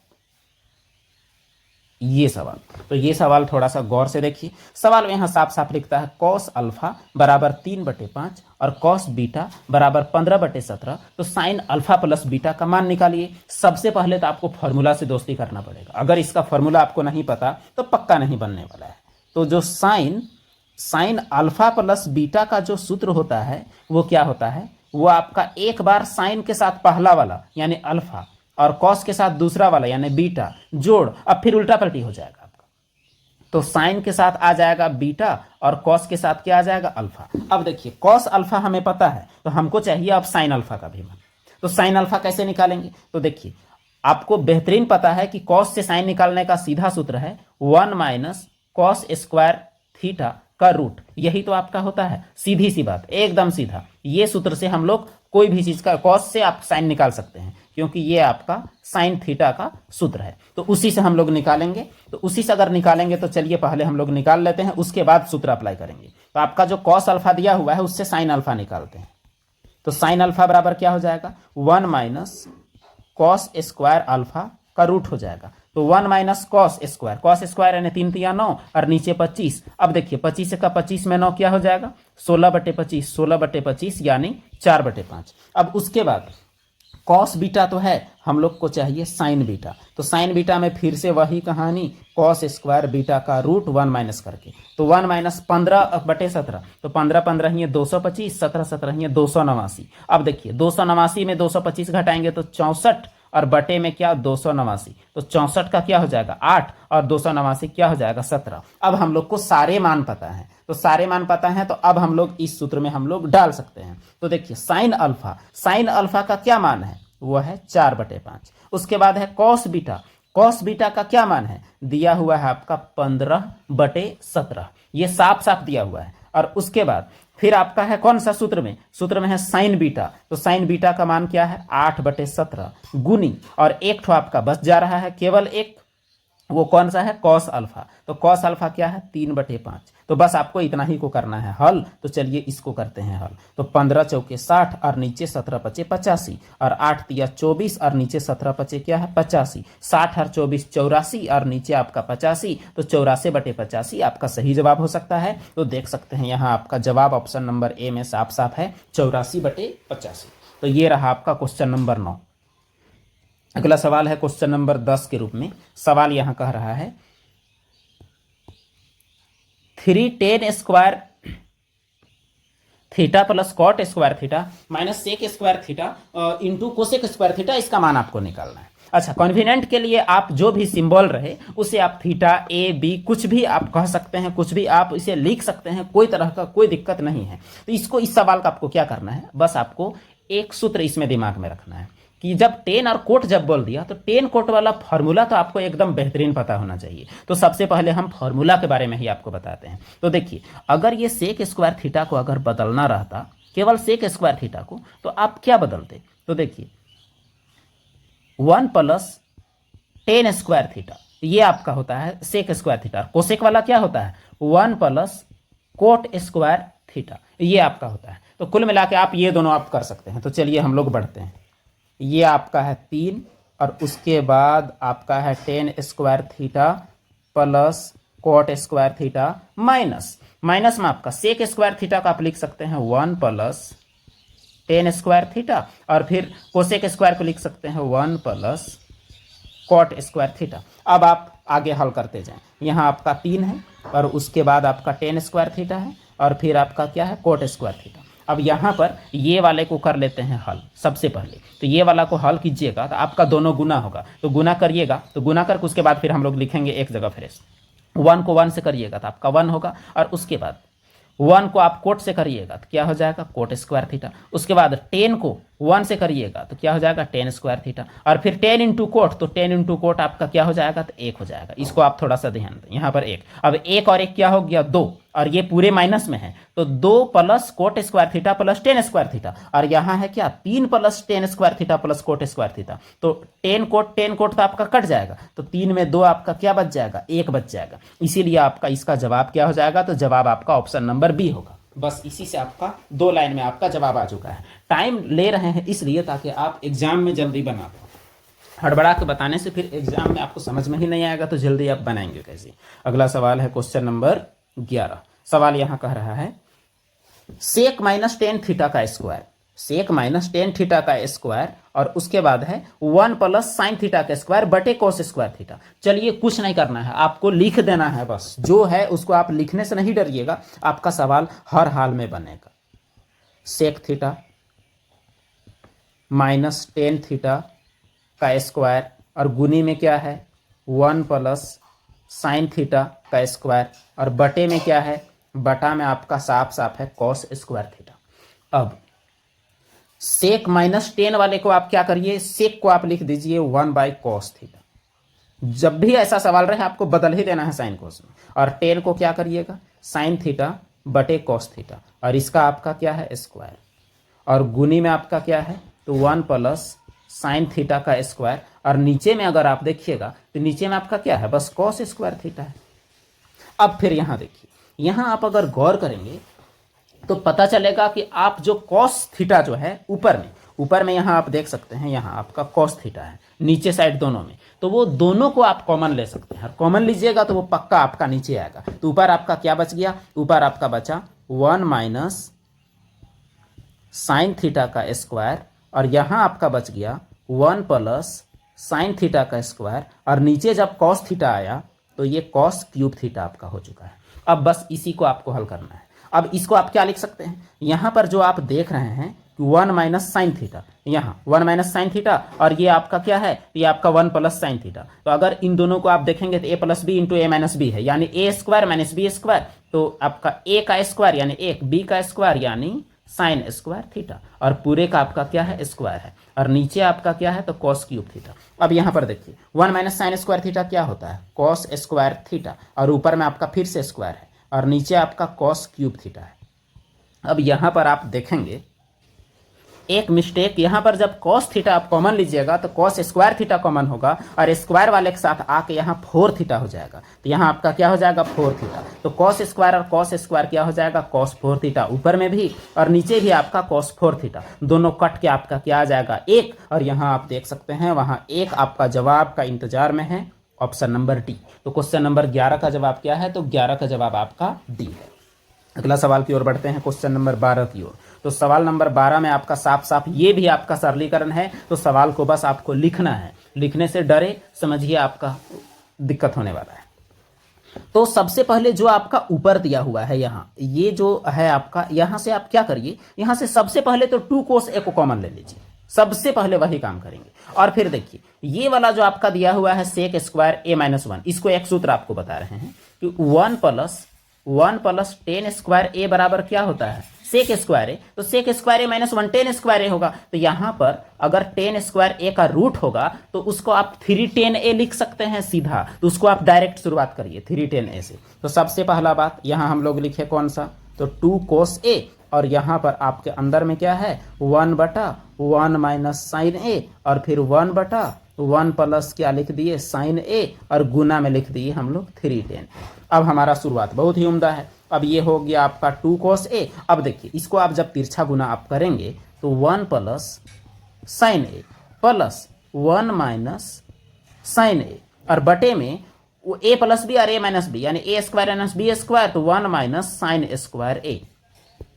ये सवाल, तो ये सवाल थोड़ा सा गौर से देखिए। सवाल में यहाँ साफ साफ लिखता है cos अल्फा बराबर 3/5 और cos बीटा बराबर 15/17, तो साइन अल्फा प्लस बीटा का मान निकालिए। सबसे पहले तो आपको फॉर्मूला से दोस्ती करना पड़ेगा, अगर इसका फॉर्मूला आपको नहीं पता तो पक्का नहीं बनने वाला है। तो जो साइन अल्फा प्लस बीटा का जो सूत्र होता है वो क्या होता है, वो आपका एक बार साइन के साथ पहला वाला यानी अल्फा और कॉस के साथ दूसरा वाला यानी बीटा जोड़, अब फिर उल्टा पलटी हो जाएगा आपका। तो साइन के साथ आ जाएगा बीटा और कॉस के साथ क्या आ जाएगा, अल्फा। अब देखिए कॉस अल्फा हमें पता है, तो हमको चाहिए अब साइन अल्फा का भी मान। तो साइन अल्फा कैसे निकालेंगे, तो देखिए आपको बेहतरीन पता है कि कॉस से साइन निकालने का सीधा सूत्र है 1 - cos² थीटा का रूट, यही तो आपका होता है। सीधी सी बात, एकदम सीधा। ये सूत्र से हम लोग कोई भी चीज का कॉस से आप साइन निकाल सकते हैं, क्योंकि ये आपका साइन थीटा का सूत्र है। तो उसी से हम लोग निकालेंगे। तो उसी से अगर निकालेंगे तो चलिए पहले हम लोग निकाल लेते हैं, उसके बाद सूत्र अप्लाई करेंगे। तो आपका जो कॉस अल्फा दिया हुआ है उससे साइन अल्फा निकालते हैं। तो साइन अल्फा बराबर क्या हो जाएगा, 1 - cos² अल्फा का रूट हो जाएगा। तो 1 - cos² यानी 3 × 9 और नीचे 25। अब देखिए 25 का 25 में 9 क्या हो जाएगा, 16/25 यानी 4/5। अब उसके बाद कॉस बीटा तो है, हम लोग को चाहिए साइन बीटा। तो साइन बीटा में फिर से वही कहानी, cos² बीटा का रूट 1 माइनस करके। तो 1 - 15/17, तो 15 ही 225, 17 ही 289। अब देखिए 289 में 225 घटाएंगे तो 64 और बटे में क्या 289, तो 64 का क्या हो जाएगा 8 और 289 क्या हो जाएगा 17। अब हम लोग को सारे मान पता है, तो सारे मान पता है तो अब हम लोग इस सूत्र में हम लोग डाल सकते हैं। तो देखिए साइन अल्फा का क्या मान है, वो है 4/5। उसके बाद है कॉस बीटा का क्या मान है, दिया हुआ है आपका 15/17, ये साफ साफ दिया हुआ है। और उसके बाद फिर आपका है कौन सा सूत्र में है साइन बीटा। तो साइन बीटा का मान क्या है 8/17 गुनी, और एक ठो आपका बच जा रहा है केवल एक, वो कौन सा है कॉस अल्फा। तो कॉस अल्फा क्या है 3/5। तो बस आपको इतना ही को करना है हल। तो चलिए इसको करते हैं हल। तो 15 चौके 60 और नीचे 17 पचे 85 और 8 तिया 24 और नीचे 17 पचे क्या है 85, 60 और 24 84 और नीचे आपका 85, तो 84/85 आपका सही जवाब हो सकता है। तो देख सकते हैं यहाँ आपका जवाब ऑप्शन नंबर ए में साफ साफ है 84/85। तो ये रहा आपका क्वेश्चन नंबर 9। अगला सवाल है क्वेश्चन नंबर 10 के रूप में। सवाल यहां कह रहा है 3 tan² theta plus cot² theta minus sec² theta into cosec² theta, इसका मान आपको निकालना है। अच्छा, कन्वीनियंट के लिए आप जो भी सिंबल रहे उसे आप थीटा ए बी कुछ भी आप कह सकते हैं, कुछ भी आप इसे लिख सकते हैं, कोई तरह का कोई दिक्कत नहीं है। तो इसको, इस सवाल का आपको क्या करना है, बस आपको एक सूत्र इसमें दिमाग में रखना है कि जब टेन और कोट जब बोल दिया तो टेन कोट वाला फॉर्मूला तो आपको एकदम बेहतरीन पता होना चाहिए। तो सबसे पहले हम फॉर्मूला के बारे में ही आपको बताते हैं। तो देखिए अगर ये sec² थीटा को अगर बदलना रहता, केवल sec² थीटा को, तो आप क्या बदलते। तो देखिए 1 + tan² थीटा, ये आपका होता है sec² थीटा। कोसेक वाला क्या होता है 1 + cot² थीटा, ये आपका होता है। तो कुल मिला के आप ये दोनों आप कर सकते हैं। तो चलिए हम लोग बढ़ते हैं। ये आपका है 3 और उसके बाद आपका है ten square theta plus coat square theta minus में आपका सेक स्क्वायर थीटा का आप लिख सकते हैं 1 प्लस टेन स्क्वायर थीटा, और फिर कोसेक स्क्वायर को लिख सकते हैं 1 प्लस कॉट स्क्वायर थीटा। अब आप आगे हल करते जाएं। यहाँ आपका 3 है और उसके बाद आपका टेन स्क्वायर थीटा है और फिर आपका क्या है कोट स्क्वायर थीटा। अब यहाँ पर ये वाले को कर लेते हैं हल सबसे पहले। तो ये वाला को हल कीजिएगा तो आपका दोनों गुना होगा, तो गुना करिएगा, तो गुना करके उसके बाद फिर हम लोग लिखेंगे एक जगह फ्रेश। 1 को 1 से करिएगा तो आपका 1 होगा, और उसके बाद 1 को आप कोट से करिएगा तो क्या हो जाएगा कोट स्क्वायर थीटा। उसके बाद 10 को 1 से करिएगा तो क्या हो जाएगा टेन स्क्वायर थीटा, और फिर 10 इंटू कोट, तो 10 इंटू कोट आपका क्या हो जाएगा तो 1 हो जाएगा। इसको आप थोड़ा सा ध्यान दें, यहाँ पर 1, अब 1 और 1 क्या हो गया 2, और ये पूरे माइनस में है तो 2 plus coat square theta plus ten square theta, और यहाँ है क्या 3 plus ten square theta plus coat square theta. तो टेन कोट तो आपका कट जाएगा, तो 3 में 2 आपका क्या बच जाएगा 1 बच जाएगा। इसीलिए आपका इसका जवाब क्या हो जाएगा, तो जवाब आपका ऑप्शन नंबर बी होगा। बस इसी से आपका 2 लाइन में आपका जवाब आ चुका है। टाइम ले रहे हैं इसलिए ताकि आप एग्जाम में जल्दी बना पाओ। हड़बड़ा के बताने से फिर एग्जाम में आपको समझ में ही नहीं आएगा, तो जल्दी आप बनाएंगे कैसे। अगला सवाल है क्वेश्चन नंबर 11। सवाल यहाँ कह रहा है सेक माइनस टेन थीटा का square, sec minus tan theta का स्क्वायर, और उसके बाद है 1 प्लस साइन थीटा का स्क्वायर बटे कोस स्क्वायर थीटा। चलिए कुछ नहीं करना है, आपको लिख देना है, बस जो है उसको आप लिखने से नहीं डरिएगा, आपका सवाल हर हाल में बनेगा। Sec theta minus tan theta का स्क्वायर, और गुनी में क्या है 1 प्लस साइन थीटा का स्क्वायर, और बटे में क्या है, बटा में आपका साफ साफ है कॉस स्क्वायर थीटा। अब सेक माइनस टेन वाले को आप क्या करिए, सेक को आप लिख दीजिए 1 बाई कॉस थीटा। जब भी ऐसा सवाल रहे आपको बदल ही देना है साइन कोस में, और टेन को क्या करिएगा साइन थीटा बटे कॉस थीटा, और इसका आपका क्या है स्क्वायर, और गुनी में आपका क्या है तो 1 प्लस साइन थीटा का स्क्वायर, और नीचे में अगर आप देखिएगा तो नीचे में आपका क्या है बस कॉस स्क्वायर थीटा है। अब फिर यहाँ देखिए, यहाँ आप अगर गौर करेंगे तो पता चलेगा कि आप जो कॉस थीटा जो है ऊपर में यहाँ आप देख सकते हैं, यहाँ आपका कॉस थीटा है नीचे साइड दोनों में, तो वो दोनों को आप कॉमन ले सकते हैं। कॉमन लीजिएगा तो वो पक्का आपका नीचे आएगा। तो ऊपर आपका क्या बच गया, ऊपर आपका बचा 1 माइनस साइन थीटा का स्क्वायर, और यहाँ आपका बच गया 1 प्लस साइन थीटा का स्क्वायर, और नीचे जब कॉस थीटा आया तो ये कॉस क्यूब थीटा आपका हो चुका है। अब बस इसी को आपको हल करना है। अब इसको आप क्या लिख सकते हैं, यहाँ पर जो आप देख रहे हैं 1 माइनस साइन थीटा, यहाँ 1 माइनस साइन थीटा, और ये आपका क्या है, ये आपका 1 प्लस साइन थीटा। तो अगर इन दोनों को आप देखेंगे तो a plus B into A minus B है, यानी A square minus B square, तो आपका a का स्क्वायर यानी 1, b का स्क्वायर यानी साइन स्क्वायर थीटा, और पूरे का आपका क्या है स्क्वायर है, और नीचे आपका क्या है तो कॉस क्यूब थीटा। अब यहाँ पर देखिए 1 माइनस साइन स्क्वायर थीटा क्या होता है कॉस स्क्वायर थीटा, और ऊपर में आपका फिर से स्क्वायर है, और नीचे आपका कॉस क्यूब थीटा है। अब यहाँ पर आप देखेंगे एक मिस्टेक, यहाँ पर जब कॉस थीटा आप कॉमन लीजिएगा तो कॉस स्क्वायर थीटा कॉमन होगा, और स्क्वायर वाले के साथ आके यहाँ 4 थीटा हो जाएगा, तो यहाँ आपका क्या हो जाएगा 4 थीटा। तो कॉस स्क्वायर और कॉस स्क्वायर क्या हो जाएगा कॉस 4 थीटा, ऊपर में भी और नीचे भी आपका कॉस 4 थीटा, दोनों कट के आपका क्या आ जाएगा 1, और यहाँ आप देख सकते हैं वहाँ 1 आपका जवाब का इंतजार में है, ऑप्शन नंबर डी। तो क्वेश्चन नंबर 11 का जवाब क्या है, तो 11 का जवाब आपका डी है। अगला सवाल की ओर बढ़ते हैं, क्वेश्चन नंबर 12 की ओर। तो सवाल नंबर 12 में आपका साफ साफ ये भी आपका सरलीकरण है, तो सवाल को बस आपको लिखना है, लिखने से डरे समझिए आपका दिक्कत होने वाला है। तो सबसे पहले जो आपका ऊपर दिया हुआ है यहाँ, ये जो है आपका, यहाँ से आप क्या करिए, यहाँ से सबसे पहले तो 2 cos a को कॉमन ले लीजिए, सबसे पहले वही काम करेंगे। और फिर देखिए ये वाला जो आपका दिया हुआ है सेक स्क्वायर a माइनस 1, इसको एक सूत्र आपको बता रहे हैं कि 1 प्लस टेन स्क्वायर ए बराबर क्या होता है सेक स्क्वायर ए, तो सेक स्क्वायर ए माइनस 1 टेन स्क्वायर ए होगा। तो यहाँ पर अगर टेन स्क्वायर ए का रूट होगा तो उसको आप 3 टेन ए लिख सकते हैं सीधा, तो उसको आप डायरेक्ट शुरुआत करिए 3 टेन ए से। तो सबसे पहला बात यहाँ हम लोग लिखे कौन सा, तो 2 cos a, और यहाँ पर आपके अंदर में क्या है 1/1 माइनस साइन ए, और फिर 1/1 1 प्लस क्या लिख दिए साइन ए, और गुना में लिख दिए हम लोग 3tan। अब हमारा शुरुआत बहुत ही उम्दा है। अब ये हो गया आपका 2 cos a। अब देखिए इसको आप जब तिरछा गुना आप करेंगे तो 1 प्लस साइन ए प्लस 1 माइनस साइन ए, और बटे में वो ए प्लस बी और ए माइनस बी, यानी A square minus B square, तो 1 माइनस साइन स्क्वायर ए,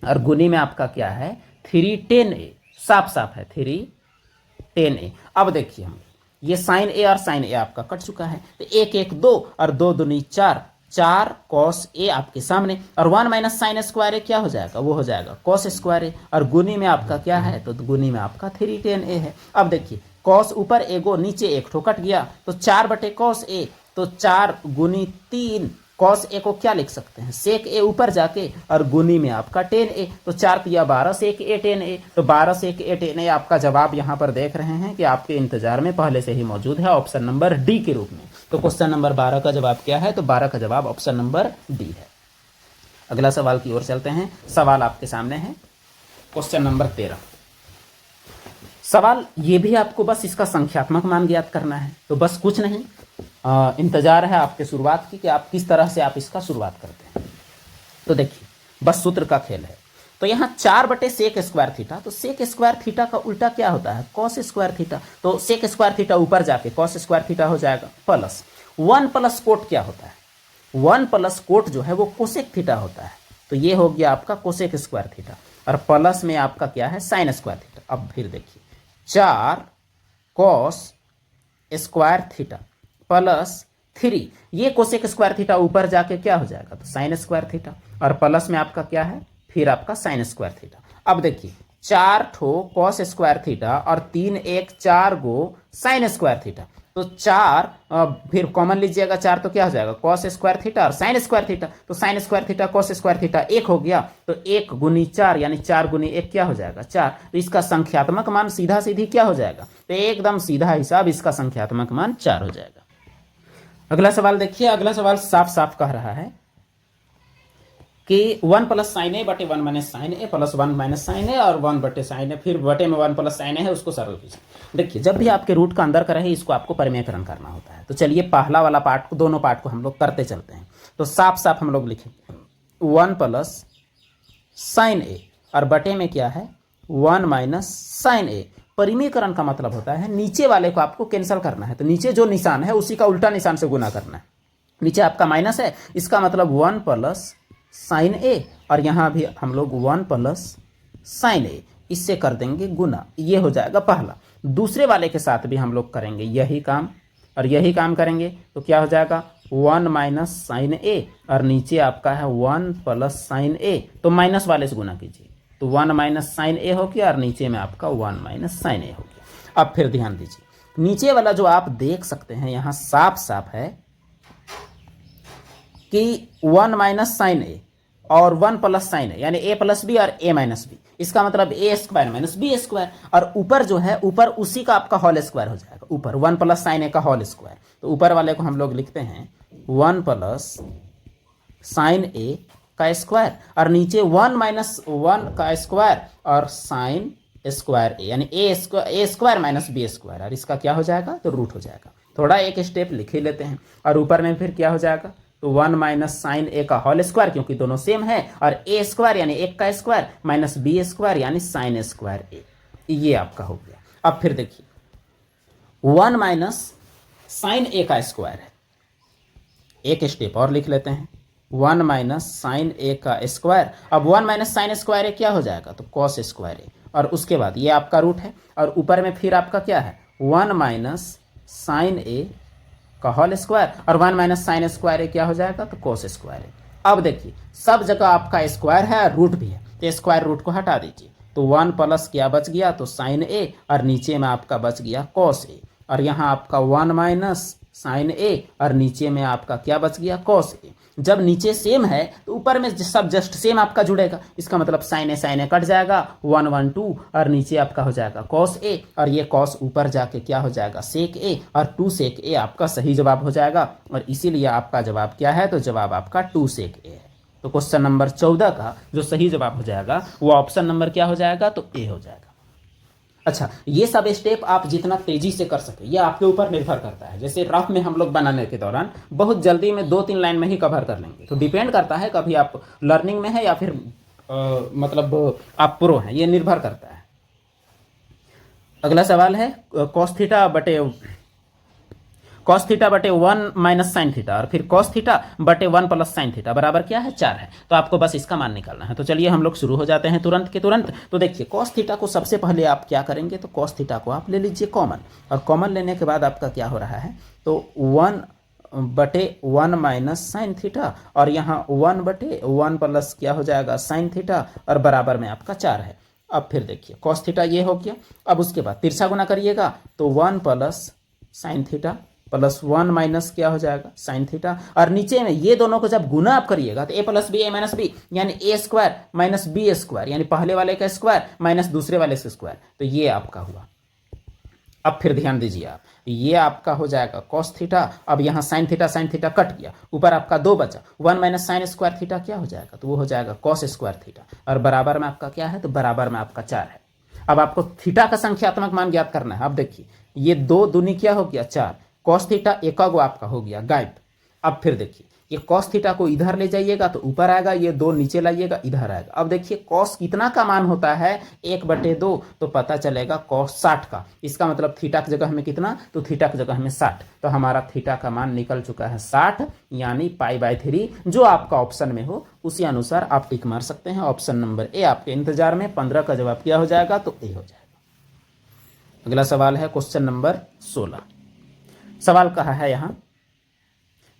और गुनी में आपका क्या है 3tan a, साफ साफ है 3tan a। अब देखिए हम ये साइन ए और साइन ए आपका कट चुका है, तो 1 1 2 और 2 दूनी 4, 4 cos a आपके सामने, और 1 माइनस साइन स्क्वायर ए क्या हो जाएगा, वो हो जाएगा cos स्क्वायर ए, और गुनी में आपका क्या है, तो गुनी में आपका 3tan a है। अब देखिए cos ऊपर एगो नीचे एक ठो कट गया, तो 4 बटे cos a, तो 4 गुनी 3 cos a को क्या लिख सकते हैं sec a ऊपर जाके, और गुनी में आपका tan a, तो 4 तिया 12 sec a tan a, तो 12 sec a tan a आपका जवाब यहाँ पर देख रहे हैं कि आपके इंतजार में पहले से ही मौजूद है ऑप्शन नंबर डी के रूप में। तो क्वेश्चन नंबर 12 का जवाब क्या है, तो 12 का जवाब ऑप्शन नंबर डी है। अगला सवाल की ओर चलते हैं। सवाल आपके सामने है क्वेश्चन नंबर 13। सवाल ये भी आपको बस इसका संख्यात्मक मान ज्ञात करना है, तो बस कुछ नहीं, इंतजार है आपके शुरुआत की कि आप किस तरह से आप इसका शुरुआत करते हैं। तो देखिए बस सूत्र का खेल है। तो यहाँ 4 बटे सेक स्क्वायर थीटा, तो सेक स्क्वायर थीटा का उल्टा क्या होता है कॉस स्क्वायर थीटा, तो सेक स्क्वायर थीटा ऊपर जाके कॉस स्क्वायर थीटा हो जाएगा, प्लस 1 प्लस कोट क्या होता है, 1 प्लस कोट जो है वो कोसेक थीटा होता है, तो ये हो गया आपका कोसेक स्क्वायर थीटा, और प्लस में आपका क्या है साइन स्क्वायर थीटा। अब फिर देखिए 4 कॉस स्क्वायर थीटा प्लस 3, ये कोसेक स्क्वायर थीटा ऊपर जाके क्या हो जाएगा, तो साइन स्क्वायर थीटा, और प्लस में आपका क्या है फिर आपका साइन स्क्वायर थीटा। अब देखिए 4 ठो कॉस स्क्वायर थीटा और 3 1 4 गो साइन स्क्वायर थीटा, तो 4 फिर कॉमन लीजिएगा 4, तो क्या हो जाएगा कॉस स्क्वायर थीटा और साइन स्क्वायर थीटा, तो sine square theta cos square theta 1 हो गया, तो 1 गुनी 4 यानी 4 गुनी 1 क्या हो जाएगा 4, तो इसका संख्यात्मक मान सीधा सीधी क्या हो जाएगा, तो एकदम सीधा हिसाब इसका संख्यात्मक मान 4 हो जाएगा। अगला सवाल देखिए। अगला सवाल साफ साफ कह रहा है कि 1 प्लस साइन ए बटे 1 माइनस साइन ए प्लस 1 माइनस साइन ए और 1 बटे साइन ए, फिर बटे में 1 प्लस साइन ए है उसको सरल कीजिए। देखिए जब भी आपके रूट का अंदर का रहे इसको आपको परिमेयकरण करना होता है। तो चलिए पहला वाला पार्ट को, दोनों पार्ट को हम लोग करते चलते हैं। तो साफ साफ हम लोग लिखेंगे 1 प्लस साइन ए और बटे में क्या है 1 माइनस साइन ए। परिमेयकरण का मतलब होता है नीचे वाले को आपको कैंसिल करना है, तो नीचे जो निशान है उसी का उल्टा निशान से गुना करना है। नीचे आपका माइनस है, इसका मतलब 1 प्लस साइन ए, और यहाँ भी हम लोग 1 प्लस साइन ए, इससे कर देंगे गुना, ये हो जाएगा पहला। दूसरे वाले के साथ भी हम लोग करेंगे यही काम और यही काम करेंगे, तो क्या हो जाएगा 1 माइनस साइन ए, और नीचे आपका है 1 प्लस साइन ए, तो माइनस वाले से गुना कीजिए, तो 1 माइनस साइन ए हो गया और नीचे में आपका 1 माइनस साइन ए हो गया। अब फिर ध्यान दीजिए नीचे वाला जो आप देख सकते हैं यहाँ साफ साफ है कि 1 माइनस साइन ए और 1 प्लस साइन ए, यानी ए प्लस बी और ए माइनस बी, इसका मतलब ए स्क्वायर माइनस बी स्क्वायर, और ऊपर जो है ऊपर उसी का आपका होल स्क्वायर हो जाएगा, ऊपर 1 प्लस साइन ए का होल स्क्वायर, तो ऊपर वाले को हम लोग लिखते हैं 1 प्लस साइन ए का स्क्वायर, और नीचे 1 माइनस 1 का स्क्वायर और साइन स्क्वायर ए, यानी A square minus B square, और इसका क्या हो जाएगा, तो रूट हो जाएगा। थोड़ा एक स्टेप लिख ही लेते हैं, और ऊपर में फिर क्या हो जाएगा, तो 1 माइनस साइन ए का होल स्क्वायर, क्योंकि दोनों सेम है, और ए स्क्वायर यानी 1 का स्क्वायर माइनस बी स्क्वायर यानी साइन स्क्वायर ए, ये आपका हो गया। अब फिर देखिए 1 माइनस साइन ए का स्क्वायर है, एक स्टेप और लिख लेते हैं 1 माइनस साइन ए का स्क्वायर। अब 1 माइनस साइन स्क्वायर ए क्या हो जाएगा, तो कॉस स्क्वायर ए, और उसके बाद ये आपका रूट है, और ऊपर में फिर आपका क्या है 1 माइनस साइन ए का होल स्क्वायर, और 1 माइनस साइन स्क्वायर ए क्या हो जाएगा, तो कॉस स्क्वायर ए। अब देखिए सब जगह आपका स्क्वायर है और रूट भी है, तो स्क्वायर रूट को हटा दीजिए, तो 1 प्लस क्या बच गया, तो साइन ए, और नीचे में आपका बच गया कॉस ए, और यहाँ आपका 1 माइनस साइन ए और नीचे में आपका क्या बच गया कॉस ए। जब नीचे सेम है तो ऊपर में सब जस्ट सेम आपका जुड़ेगा, इसका मतलब साइन ए कट जाएगा 1 1 2, और नीचे आपका हो जाएगा कॉस ए, और ये कॉस ऊपर जाके क्या हो जाएगा सेक ए, और 2 सेक ए आपका सही जवाब हो जाएगा, और इसीलिए आपका जवाब क्या है, तो जवाब आपका 2 सेक ए है। तो क्वेश्चन नंबर 14 का जो सही जवाब हो जाएगा वो ऑप्शन नंबर क्या हो जाएगा, तो ए हो जाएगा। अच्छा, ये सब स्टेप आप जितना तेजी से कर सके ये आपके ऊपर निर्भर करता है। जैसे रफ में हम लोग बनाने के दौरान बहुत जल्दी में 2-3 लाइन में ही कवर कर लेंगे, तो डिपेंड करता है कभी आप लर्निंग में है या फिर मतलब आप प्रो हैं, ये निर्भर करता है। अगला सवाल है कॉस थीटा बटे 1 माइनस साइन थीटा और फिर कॉस थीटा बटे 1 प्लस साइन थीटा बराबर क्या है 4 है। तो आपको बस इसका मान निकालना है। तो चलिए हम लोग शुरू हो जाते हैं तुरंत के तुरंत। तो देखिए कॉस थीटा को सबसे पहले आप क्या करेंगे, तो कॉस थीटा को आप ले लीजिए कॉमन, और कॉमन लेने के बाद आपका क्या हो रहा है, तो 1 बटे 1 माइनस साइन थीटा और यहाँ 1 बटे 1 प्लस क्या हो जाएगा साइन थीटा और बराबर में आपका 4 है। अब फिर देखिए कॉस थीटा ये हो गया। अब उसके बाद तिरछा गुना करिएगा तो 1 plus sine theta plus 1 minus क्या हो जाएगा साइन थीटा, और नीचे में ये दोनों को जब गुना आप करिएगा तो ए प्लस बी ए माइनस बी यानी A square minus B square, यानी पहले वाले का स्क्वायर माइनस दूसरे वाले से स्क्वायर, तो ये आपका हुआ। अब फिर ध्यान दीजिए आप, ये आपका हो जाएगा कॉस थीटा। अब यहाँ साइन थीटा कट गया, ऊपर आपका 2 बचा, 1 माइनस साइन स्क्वायर थीटा क्या हो जाएगा, तो वो हो जाएगा कॉस स्क्वायर थीटा, और बराबर में आपका क्या है, तो बराबर में आपका 4 है। अब आपको थीटा का संख्यात्मक मान ज्ञात करना है। अब देखिए ये 2 दूनी क्या हो गया 4, कॉस थीटा एक गो आपका हो गया गायब। अब फिर देखिए ये कॉस थीटा को इधर ले जाइएगा तो ऊपर आएगा, ये 2 नीचे लाइएगा इधर आएगा। अब देखिए कॉस कितना का मान होता है 1/2, तो पता चलेगा कॉस 60 का। इसका मतलब थीटा की जगह में कितना, तो थीटा की जगह में 60, तो हमारा थीटा का मान निकल चुका है 60 यानी π/3। जो आपका ऑप्शन में हो उसी अनुसार आप टिक मार सकते हैं। ऑप्शन नंबर ए आपके इंतजार में, 15 का जवाब क्या हो जाएगा, तो ए हो जाएगा। अगला सवाल है क्वेश्चन नंबर 16। सवाल कहा है यहाँ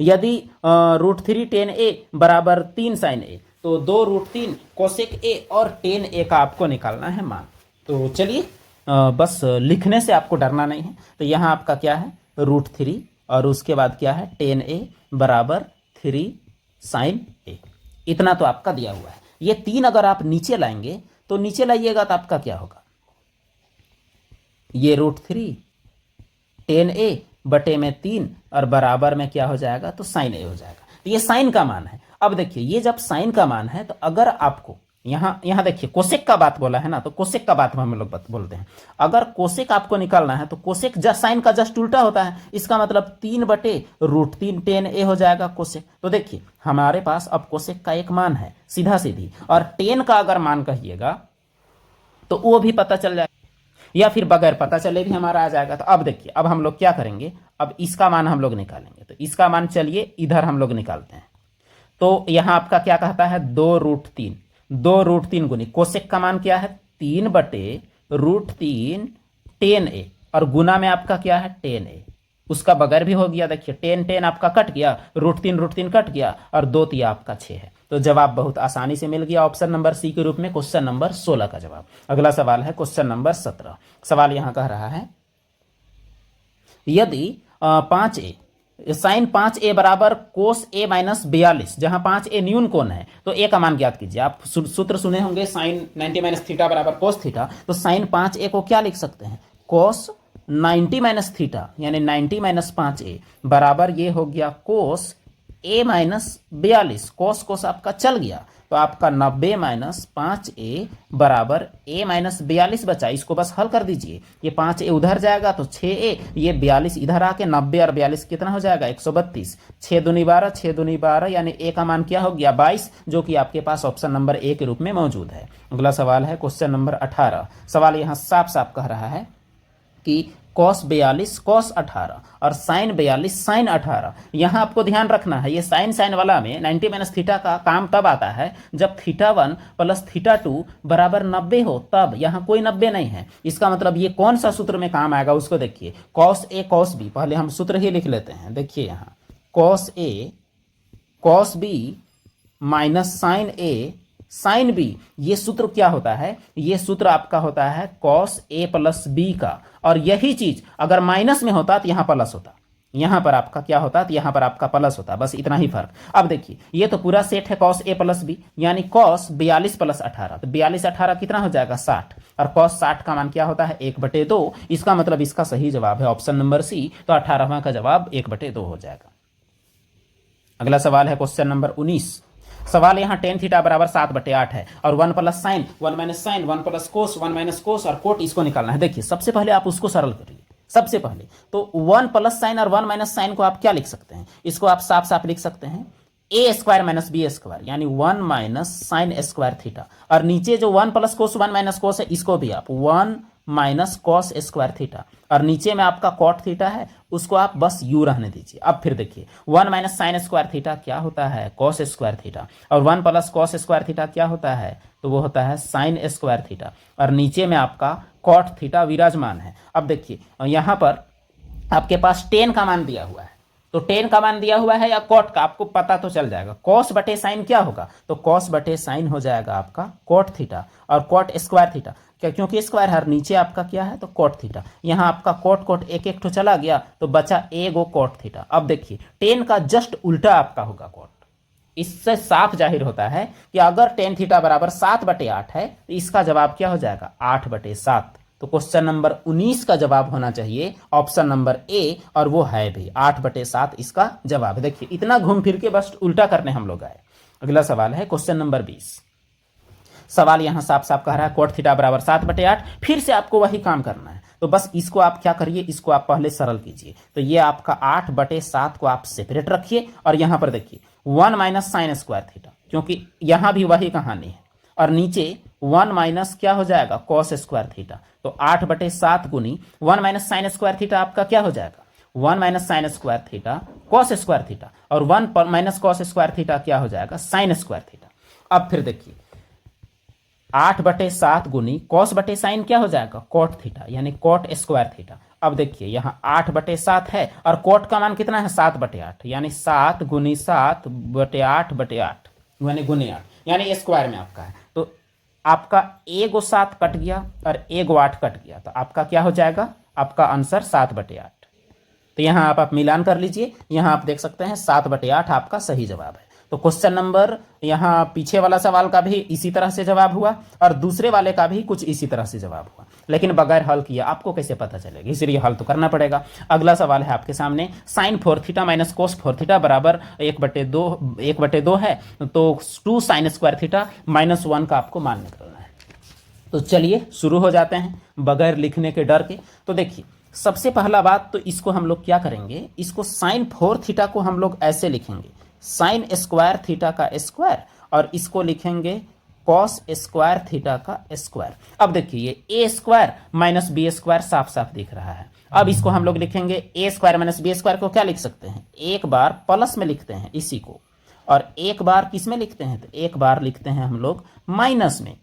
यदि √3 tan a बराबर 3 sin a, तो 2√3 कोसेक a और tan a का आपको निकालना है मान। तो चलिए बस लिखने से आपको डरना नहीं है। तो यहाँ आपका क्या है √3 और उसके बाद क्या है tan a बराबर 3 sin a, इतना तो आपका दिया हुआ है। ये 3 अगर आप नीचे लाएंगे तो नीचे लाइएगा तो आपका क्या होगा, ये √3 tan a बटे में 3 और बराबर में क्या हो जाएगा, तो साइन ए हो जाएगा। तो ये साइन का मान है। अब देखिए ये जब साइन का मान है तो अगर आपको यहाँ देखिए कोसेक का बात बोला है ना, तो कोसेक का बात हम लोग बोलते हैं। अगर कोसेक आपको निकालना है तो कोसेक साइन का जस्ट उल्टा होता है। इसका मतलब 3/√3 tan a हो जाएगा कोसेक। तो देखिए हमारे पास अब कोसेक का एक मान है सीधा सीधी, और tan का अगर मान कहिएगा तो वो भी पता चल जाएगा, या फिर बगैर पता चले भी हमारा आ जाएगा। तो अब देखिए अब हम लोग क्या करेंगे, अब इसका मान हम लोग निकालेंगे। तो इसका मान चलिए इधर हम लोग निकालते हैं। तो यहाँ आपका क्या कहता है 2√3 गुनी कोसेक का मान क्या है 3/√3 tan a, और गुना में आपका क्या है tan a, उसका बगैर भी हो गया। देखिए tan आपका कट गया, √3 कट गया, और 2 तिया आपका 6 है। तो जवाब बहुत आसानी से मिल गया ऑप्शन नंबर सी के रूप में क्वेश्चन नंबर 16 का जवाब। अगला सवाल है क्वेश्चन नंबर 17। सवाल यहां कह रहा है यदि 5a साइन 5a बराबर कोस a माइनस 42, जहां 5a न्यून कोण है, तो a का मान ज्ञात कीजिए। आप सूत्र सुने होंगे साइन 90 माइनस थीटा बराबर कोस थीटा, तो साइन 5a को क्या लिख सकते हैं कोस 90 माइनस थीटा, यानी 90 माइनस 5a बराबर ये हो गया कोस a माइनस 42। कोस आपका चल गया तो आपका 90 माइनस 5a बराबर a माइनस 42 बचा। इसको बस हल कर दीजिए, ये 5a उधर जाएगा तो 6a, ये 42 इधर आके 90 और 42 कितना हो जाएगा 132, 6 दूनी 12, 6 दूनी 12, यानी a का मान क्या हो गया 22, जो कि आपके पास ऑप्शन नंबर ए के रूप में मौजूद है। अगला सवाल है क्वेश्चन नंबर 18। सवाल यहाँ साफ साफ कह रहा है कि कॉस 42 कॉस 18 और साइन 42 साइन 18। यहाँ आपको ध्यान रखना है ये साइन वाला में 90 माइनस थीटा का काम तब आता है जब θ1 प्लस θ2 बराबर 90 हो, तब यहाँ कोई 90 नहीं है। इसका मतलब ये कौन सा सूत्र में काम आएगा उसको देखिए, कॉस ए कॉस बी, पहले हम सूत्र ही लिख लेते हैं। देखिए यहाँ cos A cos B minus sign A sine B, ये सूत्र क्या होता है, ये सूत्र आपका होता है कॉस ए प्लस बी का, और यही चीज अगर माइनस में होता तो यहां प्लस होता, यहां पर आपका क्या होता तो यहां पर आपका प्लस होता, बस इतना ही फर्क। अब देखिए ये तो पूरा सेट है कॉस ए प्लस बी, यानी कॉस 42 प्लस 18, तो 42 18 कितना हो जाएगा 60, और कॉस 60 का मान क्या होता है 1/2। इसका मतलब इसका सही जवाब है ऑप्शन नंबर सी, तो 18वां का जवाब 1/2 हो जाएगा। अगला सवाल है क्वेश्चन नंबर 19। सवाल यहाँ टेन थीटा बराबर 7/8 है और 1 plus sine 1 minus sine 1 plus cos 1 minus cos और कोट इसको निकालना है। देखिए सबसे पहले आप उसको सरल करिए। सबसे पहले तो 1 प्लस साइन और 1 माइनस साइन को आप क्या लिख सकते हैं, इसको आप साफ साफ लिख सकते हैं ए स्क्वायर माइनस बी स्क्वायर यानी 1 माइनस साइन स्क्वायर थीटा, और नीचे जो 1 प्लस कोस 1 माइनस कोस है इसको भी आप 1 माइनस कॉस स्क्वायर थीटा, और नीचे में आपका कॉट थीटा है उसको आप बस यू रहने दीजिए। अब फिर देखिए 1 माइनस साइन स्क्वायर थीटा क्या होता है, कॉस स्क्वायर थीटा, और 1 प्लस कॉस स्क्वायर थीटा क्या होता है, तो वो होता है साइन स्क्वायर थीटा, और नीचे में आपका कॉट थीटा विराजमान है। अब देखिए यहाँ पर आपके पास 10 का मान दिया हुआ है, तो 10 का मान दिया हुआ है या कॉट का आपको पता तो चल जाएगा। कॉस बटे साइन क्या होगा, तो कॉस बटे साइन हो जाएगा आपका कॉट थीटा, और कॉट स्क्वायर थीटा क्या, क्योंकि स्क्वायर हर नीचे आपका क्या है तो कॉट थीटा, यहाँ आपका कॉट कॉट एक एक तो चला गया तो बचा एगो कॉट थीटा। अब देखिए 10 का जस्ट उल्टा आपका होगा कॉट। इससे साफ जाहिर होता है कि अगर tan थीटा बराबर 7/8 है तो इसका जवाब क्या हो जाएगा 8/7। तो क्वेश्चन नंबर 19 का जवाब होना चाहिए ऑप्शन नंबर ए, और वो है भी 8/7 इसका जवाब है। देखिए इतना घूम फिर के बस उल्टा करने हम लोग आए। अगला सवाल है क्वेश्चन नंबर 20। सवाल यहां साफ साफ कह रहा है कोट थीटा बराबर 7/8, फिर से आपको वही काम करना है। तो बस इसको आप क्या करिए, इसको आप पहले सरल कीजिए। तो ये आपका 8/7 को आप सेपरेट रखिए, और यहां पर देखिए 1 माइनस साइन स्क्वायर थीटा, क्योंकि यहां भी वही कहानी है, और नीचे 1 माइनस क्या हो जाएगा कॉस स्क्वायर थीटा। तो 8/7 गुनी 1 माइनस साइन स्क्वायर थीटा आपका क्या हो जाएगा 1 minus sine square theta cos square theta, और 1 माइनस कॉस स्क्वायर थीटा क्या हो जाएगा साइन स्क्वायर थीटा। अब फिर देखिए 8/7 गुनी कॉस बटे साइन क्या हो जाएगा कॉट थीटा यानी कॉट स्क्वायर थीटा। अब देखिए यहाँ 8/7 है और कॉट का मान कितना है 7/8, यानी 7 गुनी 7/8/8 यानी गुनी 8, यानी स्क्वायर में आपका है। तो आपका एगो 7 कट गया और एगो 8 कट गया, तो आपका क्या हो जाएगा, आपका आंसर 7/8। तो यहाँ आप मिलान कर लीजिए, यहाँ आप देख सकते हैं 7/8 आपका सही जवाब है। तो क्वेश्चन नंबर यहाँ पीछे वाला सवाल का भी इसी तरह से जवाब हुआ और दूसरे वाले का भी कुछ इसी तरह से जवाब हुआ, लेकिन बगैर हल किया आपको कैसे पता चलेगा, इसलिए हल तो करना पड़ेगा। अगला सवाल है आपके सामने sine 4 theta minus cos 4 theta बराबर 1/2 है, तो 2 साइन स्क्वायर थीटा -1 का आपको मान निकालना है। तो चलिए शुरू हो जाते हैं बगैर लिखने के डर के। तो देखिए सबसे पहला बात तो इसको हम लोग क्या करेंगे, इसको साइन 4 थीटा को हम लोग ऐसे लिखेंगे साइन स्क्वायर थीटा का स्क्वायर, और इसको लिखेंगे कॉस स्क्वायर थीटा का स्क्वायर। अब देखिए ये ए स्क्वायर माइनस बी स्क्वायर साफ साफ दिख रहा है। अब इसको हम लोग लिखेंगे ए स्क्वायर माइनस बी स्क्वायर को क्या लिख सकते हैं, एक बार प्लस में लिखते हैं इसी को, और एक बार किस में लिखते हैं, तो एक बार लिखते हैं हम लोग माइनस में।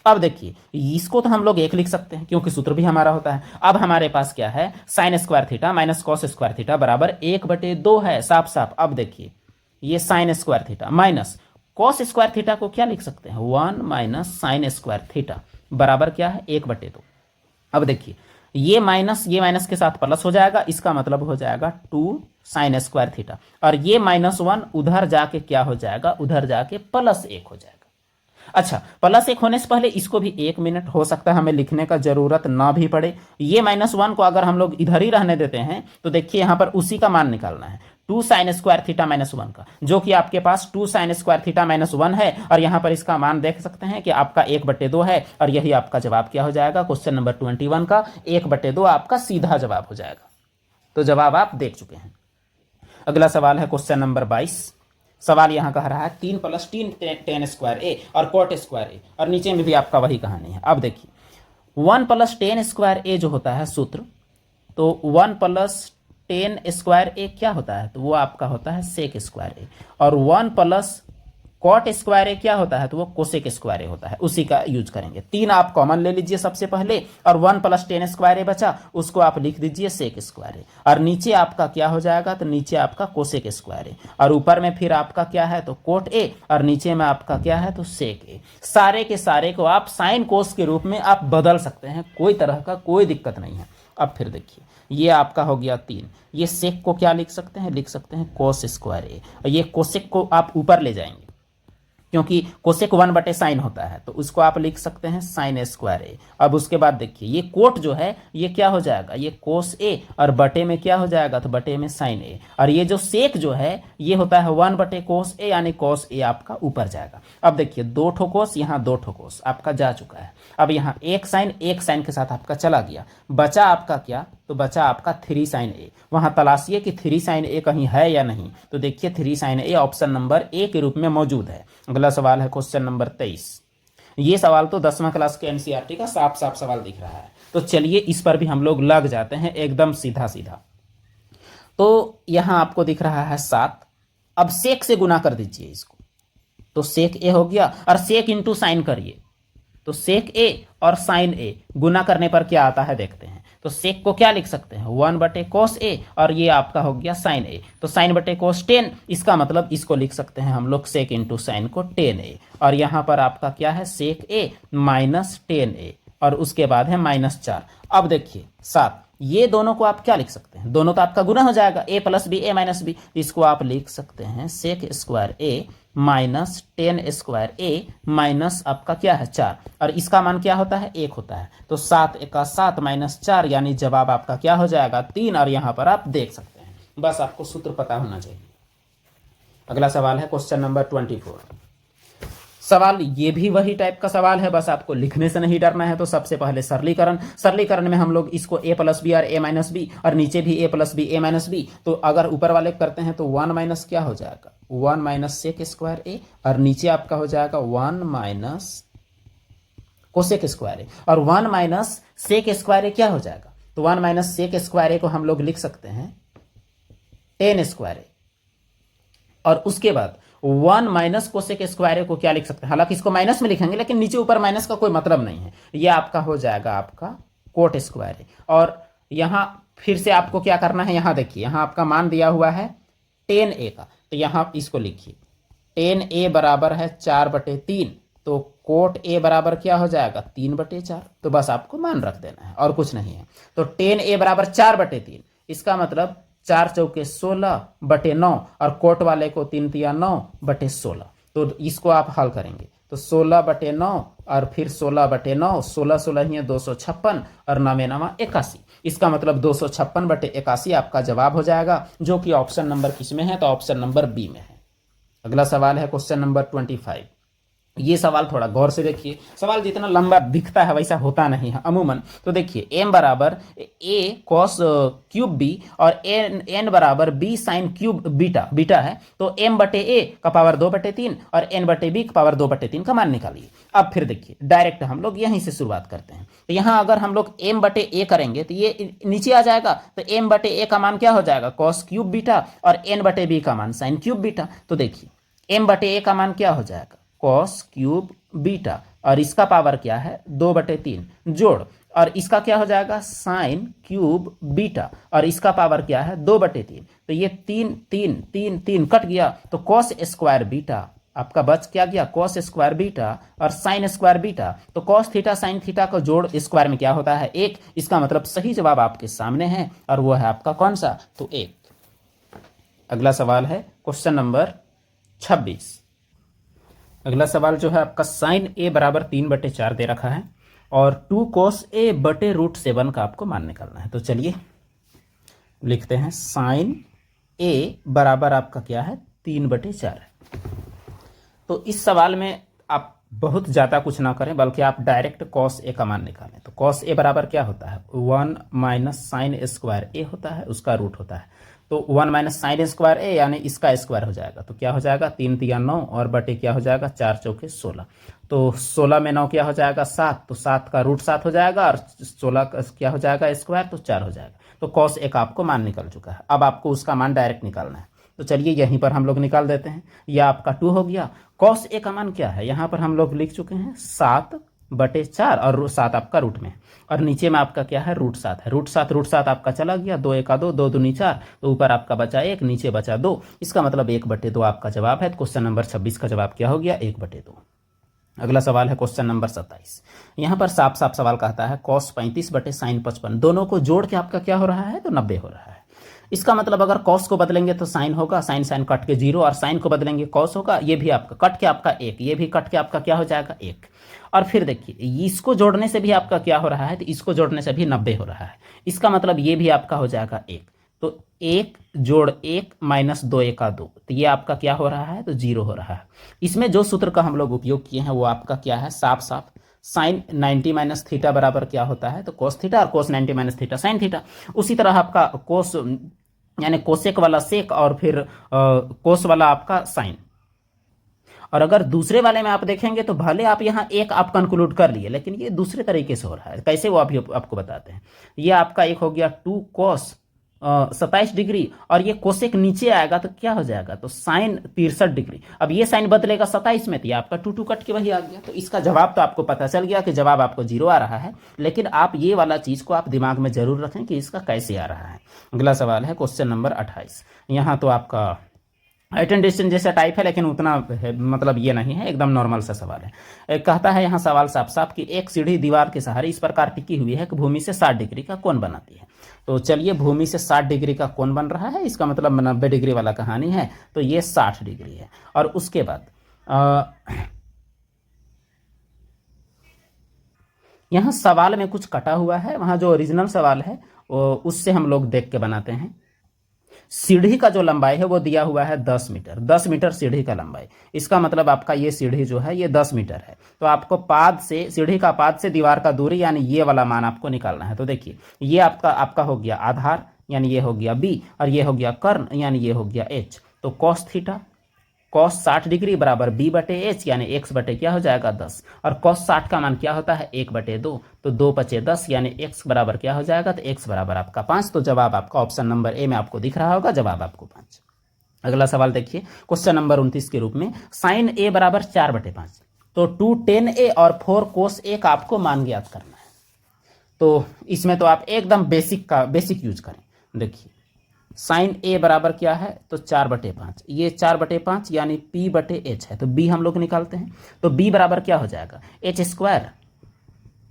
अब देखिए इसको तो हम लोग एक लिख सकते हैं क्योंकि सूत्र भी हमारा होता है। अब हमारे पास क्या है sine square theta minus cos square theta बराबर 1/2 है साफ साफ। अब देखिए ये sine square theta minus cos square theta को क्या लिख सकते हैं 1 माइनस साइन स्क्वायर थीटा बराबर क्या है 1/2। अब देखिए ये माइनस के साथ प्लस हो जाएगा, इसका मतलब हो जाएगा 2 साइन स्क्वायर थीटा, और ये -1 उधर जाके क्या हो जाएगा, उधर जाके +1 हो जाएगा। अच्छा +1 होने से पहले इसको भी 1 मिनट हो सकता है हमें लिखने का जरूरत ना भी पड़े। ये -1 को अगर हम लोग इधर ही रहने देते हैं तो देखिए यहाँ पर उसी का मान निकालना है 2 साइन स्क्वायर थीटा -1 का, जो कि आपके पास 2 साइन स्क्वायर थीटा -1 है, और यहाँ पर इसका मान देख सकते हैं कि आपका 1/2 है, और यही आपका जवाब क्या हो जाएगा क्वेश्चन नंबर 21 का 1/2 आपका सीधा जवाब हो जाएगा। तो जवाब आप देख चुके हैं। अगला सवाल है क्वेश्चन नंबर 22। सवाल यहाँ कह रहा है 3 + 3 tan स्क्वायर ए और कॉट स्क्वायर ए, और नीचे में भी आपका वही कहानी है। अब देखिए 1 + tan स्क्वायर ए जो होता है सूत्र, तो 1 + tan स्क्वायर ए क्या होता है, तो वो आपका होता है सेक स्क्वायर ए, और 1 + कॉट स्क्वायर ए क्या होता है, तो वो कोसेक स्क्वायर ए होता है, उसी का यूज करेंगे। 3 आप कॉमन ले लीजिए सबसे पहले, और 1 + tan स्क्वायर ए बचा उसको आप लिख दीजिए सेक स्क्वायर ए, और नीचे आपका क्या हो जाएगा, तो नीचे आपका कोसेक स्क्वायर ए, और ऊपर में फिर आपका क्या है तो कोट ए, और नीचे में आपका क्या है तो सेक ए। सारे के सारे को आप साइन कोस के रूप में आप बदल सकते हैं, कोई तरह का कोई दिक्कत नहीं है। अब फिर देखिए ये आपका हो गया 3, ये सेक को क्या लिख सकते हैं, लिख सकते हैं कोस स्क्वायर ए, और ये कोसेक को आप ऊपर ले जाएंगे क्योंकि कोसेक 1/sin होता है, तो उसको आप लिख सकते हैं sin स्क्वायर ए। अब उसके बाद देखिए ये कोट जो है ये क्या हो जाएगा, ये कोस ए, और बटे में क्या हो जाएगा, तो बटे में sin ए। और ये जो सेक जो है ये होता है 1/cos ए, यानी cos ए आपका ऊपर जाएगा। अब देखिए 2 ठो कोस, यहाँ 2 ठो कोस आपका जा चुका है। अब यहाँ एक साइन के साथ आपका चला गया, बचा आपका क्या, तो बचा आपका 3sin ए। वहां तलाशिए कि 3sin ए कहीं है या नहीं, तो देखिए 3sin A option number A के रूप में मौजूद है। अगला सवाल है क्वेश्चन नंबर 23। ये सवाल तो 10वां क्लास के एनसीईआरटी का साफ साफ सवाल दिख रहा है, तो चलिए इस पर भी हम लोग लग जाते हैं एकदम सीधा सीधा। तो यहां आपको दिख रहा है 7, अब सेक से गुना कर दीजिए इसको, तो सेक ए हो गया, और सेक इंटू साइन करिए, तो सेक ए और साइन ए गुना करने पर क्या आता है देखते हैं। तो सेक को क्या लिख सकते हैं 1/cos ए, और ये आपका हो गया साइन ए, तो साइन बटे cos 10, इसका मतलब इसको लिख सकते हैं हम लोग सेक इंटू साइन को 10a, और यहाँ पर आपका क्या है सेक ए माइनस 10a, और उसके बाद है -4। अब देखिए 7, ये दोनों को आप क्या लिख सकते हैं, दोनों तो आपका गुना हो जाएगा, a + b a - b, इसको आप लिख सकते हैं सेक स्क्वायर ए माइनस 10 स्क्वायर ए माइनस आपका क्या है 4, और इसका मान क्या होता है 1 होता है, तो 7 × 7 -4, यानी जवाब आपका क्या हो जाएगा 3, और यहाँ पर आप देख सकते हैं। बस आपको सूत्र पता होना चाहिए। अगला सवाल है क्वेश्चन नंबर 24। सवाल ये भी वही टाइप का सवाल है, बस आपको लिखने से नहीं डरना है। तो सबसे पहले सरलीकरण में हम लोग इसको a + b और a - b, और नीचे भी a + b a - b, तो अगर ऊपर वाले करते हैं तो 1 माइनस क्या हो जाएगा 1 माइनस सेक स्क्वायर ए, और नीचे आपका हो जाएगा 1 माइनस कोसेक स्क्वायर ए, और 1 माइनस सेक स्क्वायर ए क्या हो जाएगा, तो 1 माइनस सेक स्क्वायर ए को हम लोग लिख सकते हैं 10 स्क्वायर ए, और उसके बाद 1 माइनस कोसेक स्क्वायर को क्या लिख सकते हैं, हालांकि इसको माइनस में लिखेंगे लेकिन नीचे ऊपर माइनस का कोई मतलब नहीं है, ये आपका हो जाएगा आपका कोट स्क्वायर। और यहां फिर से आपको क्या करना है, यहां देखिए यहां आपका मान दिया हुआ है 10a का, तो यहां इसको लिखिए 10a बराबर है 4/3, तो कोट a बराबर क्या हो जाएगा 3/4, तो बस आपको मान रख देना है और कुछ नहीं है। तो 10a बराबर 4/3, इसका मतलब 4 चौके 16/9, और कोट वाले को 3 तिया 9/16, तो इसको आप हल करेंगे तो 16/9 और फिर 16/9, 16 16 256, और 9 9 81, इसका मतलब 256/81 आपका जवाब हो जाएगा, जो कि ऑप्शन नंबर किस में है, तो ऑप्शन नंबर बी में है। अगला सवाल है क्वेश्चन नंबर 25। ये सवाल थोड़ा गौर से देखिए, सवाल जितना लंबा दिखता है वैसा होता नहीं है अमूमन। तो देखिए m बराबर a cos क्यूब b और n बराबर b साइन क्यूब बीटा है, तो m/a का पावर 2/3 और n/b का पावर 2/3 का मान निकालिए। अब फिर देखिए डायरेक्ट हम लोग यहीं से शुरुआत करते हैं, तो यहाँ अगर हम लोग m/a करेंगे तो ये नीचे आ जाएगा, तो m/a का मान क्या हो जाएगा cos क्यूब बीटा, और n/b का मान साइन क्यूब बीटा। तो देखिए m/a का मान क्या हो जाएगा cos क्यूब बीटा, और इसका पावर क्या है 2/3 जोड़, और इसका क्या हो जाएगा साइन क्यूब बीटा, और इसका पावर क्या है 2/3, तो ये 3 3 3 3 कट गया, तो cos स्क्वायर बीटा आपका बच क्या गया cos स्क्वायर बीटा और साइन स्क्वायर बीटा, तो cos थीटा साइन थीटा का जोड़ स्क्वायर में क्या होता है 1, इसका मतलब सही जवाब आपके सामने है, और वो है आपका कौन सा, तो 1। अगला सवाल है क्वेश्चन नंबर 26। अगला सवाल जो है आपका साइन ए बराबर 3/4 दे रखा है, और 2 cos a बटे √7 का आपको मान निकालना है। तो चलिए लिखते हैं साइन ए बराबर आपका क्या है 3/4 है। तो इस सवाल में आप बहुत ज़्यादा कुछ ना करें, बल्कि आप डायरेक्ट cos a का मान निकालें। तो cos a बराबर क्या होता है 1 माइनस साइन स्क्वायर ए होता है, उसका रूट होता है, तो 1 माइनस साइन स्क्वायर ए यानी इसका स्क्वायर हो जाएगा, तो क्या हो जाएगा 3 तिया 9 और बटे क्या हो जाएगा 4 चौके 16, तो 16 में 9 क्या हो जाएगा 7, तो 7 का रूट 7 हो जाएगा, और 16 का क्या हो जाएगा स्क्वायर, तो 4 हो जाएगा। तो cos a का आपको मान निकल चुका है, अब आपको उसका मान डायरेक्ट निकालना है। तो चलिए यहीं पर हम लोग निकाल देते हैं, यह आपका 2 हो गया। cos a का मान क्या है, यहाँ पर हम लोग लिख चुके हैं 7/4, और 7 आपका रूट में, और नीचे में आपका क्या है √7 है, √7 आपका चला गया, 2 × 2 2 दूनी 4, तो ऊपर आपका बचा 1, नीचे बचा 2, इसका मतलब 1/2 आपका जवाब है। तो क्वेश्चन नंबर 26 का जवाब क्या हो गया 1/2। अगला सवाल है क्वेश्चन नंबर 27। यहाँ पर साफ साफ सवाल कहता है cos 35/sin 55, दोनों को जोड़ के आपका क्या हो रहा है तो 90 हो रहा है। इसका मतलब अगर कॉस को बदलेंगे तो साइन होगा, साइन साइन कट के 0, और साइन को बदलेंगे कॉस होगा, ये भी आपका कट के आपका 1, ये भी कट के आपका क्या हो जाएगा 1। और फिर देखिए इसको जोड़ने से भी आपका क्या हो रहा है, तो इसको जोड़ने से भी 90 हो रहा है। इसका मतलब ये भी आपका हो जाएगा 1, तो 1 जोड़ 1 माइनस 2 एका 2, तो ये आपका क्या हो रहा है, तो 0 हो रहा है। इसमें जो सूत्र का हम लोग उपयोग किए हैं वो आपका क्या है, साफ साफ साइन 90 माइनस थीटा बराबर क्या होता है, तो कोस थीटा, और कोस 90 माइनस थीटा साइन थीटा। उसी तरह आपका कोस यानी कोसेक वाला सेक, और फिर कोस वाला आपका साइन। और अगर दूसरे वाले में आप देखेंगे तो भले आप यहाँ एक आप कंक्लूड कर लिए, लेकिन ये दूसरे तरीके से हो रहा है। कैसे वो अभी आपको बताते हैं। ये आपका एक हो गया 2 cos 27 डिग्री, और ये कोसेक नीचे आएगा तो क्या हो जाएगा, तो साइन 63 डिग्री। अब ये साइन बदलेगा 27 में, तो ये आपका 2 2 कट के वही आ गया। तो इसका जवाब तो आपको पता चल गया कि जवाब आपको 0 आ रहा है, लेकिन आप ये वाला चीज को आप दिमाग में जरूर रखें कि इसका कैसे आ रहा है। अगला सवाल है क्वेश्चन नंबर 28। यहाँ तो आपका अटेंडेशन जैसा टाइप है, लेकिन उतना मतलब ये नहीं है, एकदम नॉर्मल सा सवाल है। कहता है यहाँ सवाल साफ साफ कि एक सीढ़ी दीवार के सहारे इस प्रकार टिकी हुई है कि भूमि से 60 डिग्री का कोण बनाती है। तो चलिए, भूमि से 60 डिग्री का कोण बन रहा है, इसका मतलब 90 डिग्री वाला कहानी है, तो ये 60 डिग्री है। और उसके बाद यहाँ सवाल में कुछ कटा हुआ है, वहाँ जो ओरिजिनल सवाल है उससे हम लोग देख के बनाते हैं। सीढ़ी का जो लंबाई है वो दिया हुआ है 10 मीटर, 10 मीटर सीढ़ी का लंबाई। इसका मतलब आपका ये सीढ़ी जो है ये 10 मीटर है। तो आपको पाद से, सीढ़ी का पाद से दीवार का दूरी यानी ये वाला मान आपको निकालना है। तो देखिए ये आपका हो गया आधार, यानी ये हो गया बी, और ये हो गया कर्ण यानी ये हो गया एच। तो कॉस थीटा कॉस 60 डिग्री बराबर बी बटे एच, यानी एक्स बटे क्या हो जाएगा 10, और कॉस 60 का मान क्या होता है 1 बटे 2, तो 2 बचे 10, यानी एक्स बराबर क्या हो जाएगा, तो एक्स बराबर आपका 5। तो जवाब आपका ऑप्शन नंबर ए में आपको दिख रहा होगा, जवाब आपको 5। अगला सवाल देखिए क्वेश्चन नंबर 29 के रूप में, साइन ए बराबर 4 बटे 5, तो 2 tan ए और 4 cos ए का आपको मान ज्ञात करना है। तो इसमें तो आप एकदम बेसिक यूज करें। देखिए साइन ए बराबर क्या है, तो 4 बटे 5, ये 4 बटे 5 यानी p बटे एच है, तो b हम लोग निकालते हैं। तो b बराबर क्या हो जाएगा, H square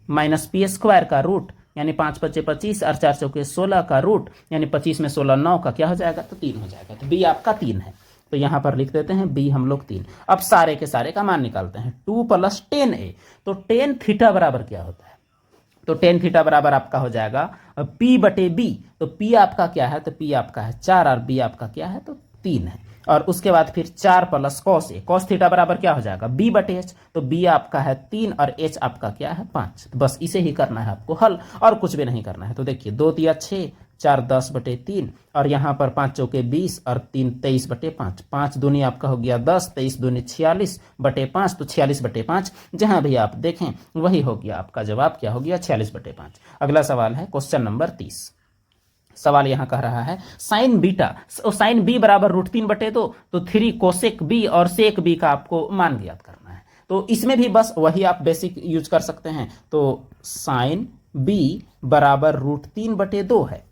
minus P square का रूट, यानी 5 बचे 25 और 4 चौके 16 का रूट, यानी 25 में 16 9 का क्या हो जाएगा, तो 3 हो जाएगा। तो b आपका 3 है, तो यहाँ पर लिख देते हैं b हम लोग 3। अब सारे के सारे का मान निकालते हैं, 2 प्लस tan a, तो tan थीटा बराबर क्या होता है, तो tan थीटा बराबर आपका हो जाएगा p बटे b। तो p आपका क्या है, तो p आपका है 4, और b आपका क्या है, तो 3 है। और उसके बाद फिर 4 plus cos A, cos theta बराबर क्या हो जाएगा b बटे एच, तो b आपका है 3 और h आपका क्या है 5। तो बस इसे ही करना है आपको हल, और कुछ भी नहीं करना है। तो देखिए 2 तिया 6, 4 10 बटे 3, और यहाँ पर 5 चौके 20 और 3 23 बटे 5, 5 दूनी आपका हो गया 10, 23 दूनी 46 बटे 5, तो 46 बटे 5 जहाँ भी आप देखें वही हो गया आपका जवाब, क्या हो गया 46 बटे 5। अगला सवाल है क्वेश्चन नंबर 30। सवाल यहाँ कह रहा है साइन बीटा, साइन बी बराबर √3 बटे 2, तो 3 कोसेक बी और सेक बी का आपको मान ज्ञात करना है। तो इसमें भी बस वही आप बेसिक यूज कर सकते हैं। तो साइन बी बराबर √3 बटे 2 है,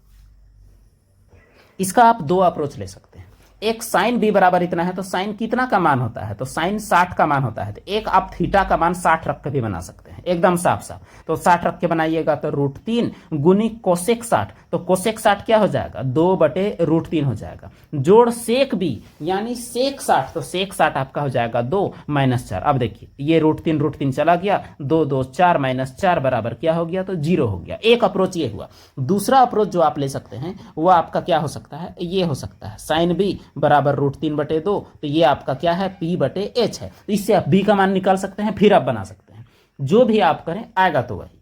इसका आप दो अप्रोच ले सकते हैं। एक साइन बी बराबर इतना है, तो साइन कितना का मान होता है, तो साइन 60 का मान होता है। तो एक आप थीटा का मान 60 रख के भी बना सकते हैं, एकदम साफ साफ। तो 60 रख के बनाइएगा तो √3 गुनी कोसेक 60, तो कोसेक 60 क्या हो जाएगा 2 बटे √3 हो जाएगा, जोड़ सेक बी यानी सेक 60, तो सेक 60 आपका हो जाएगा 2 माइनस 4। अब देखिए ये √3 चला गया, 2 2 4 माइनस 4 बराबर क्या हो गया, तो 0 हो गया। एक अप्रोच ये हुआ। दूसरा अप्रोच जो आप ले सकते हैं वो आपका क्या हो सकता है, ये हो सकता है साइन बी बराबर √3 बटे 2, तो ये आपका क्या है p बटे एच है। तो इससे आप b का मान निकाल सकते हैं, फिर आप बना सकते हैं। जो भी आप करें आएगा तो वही।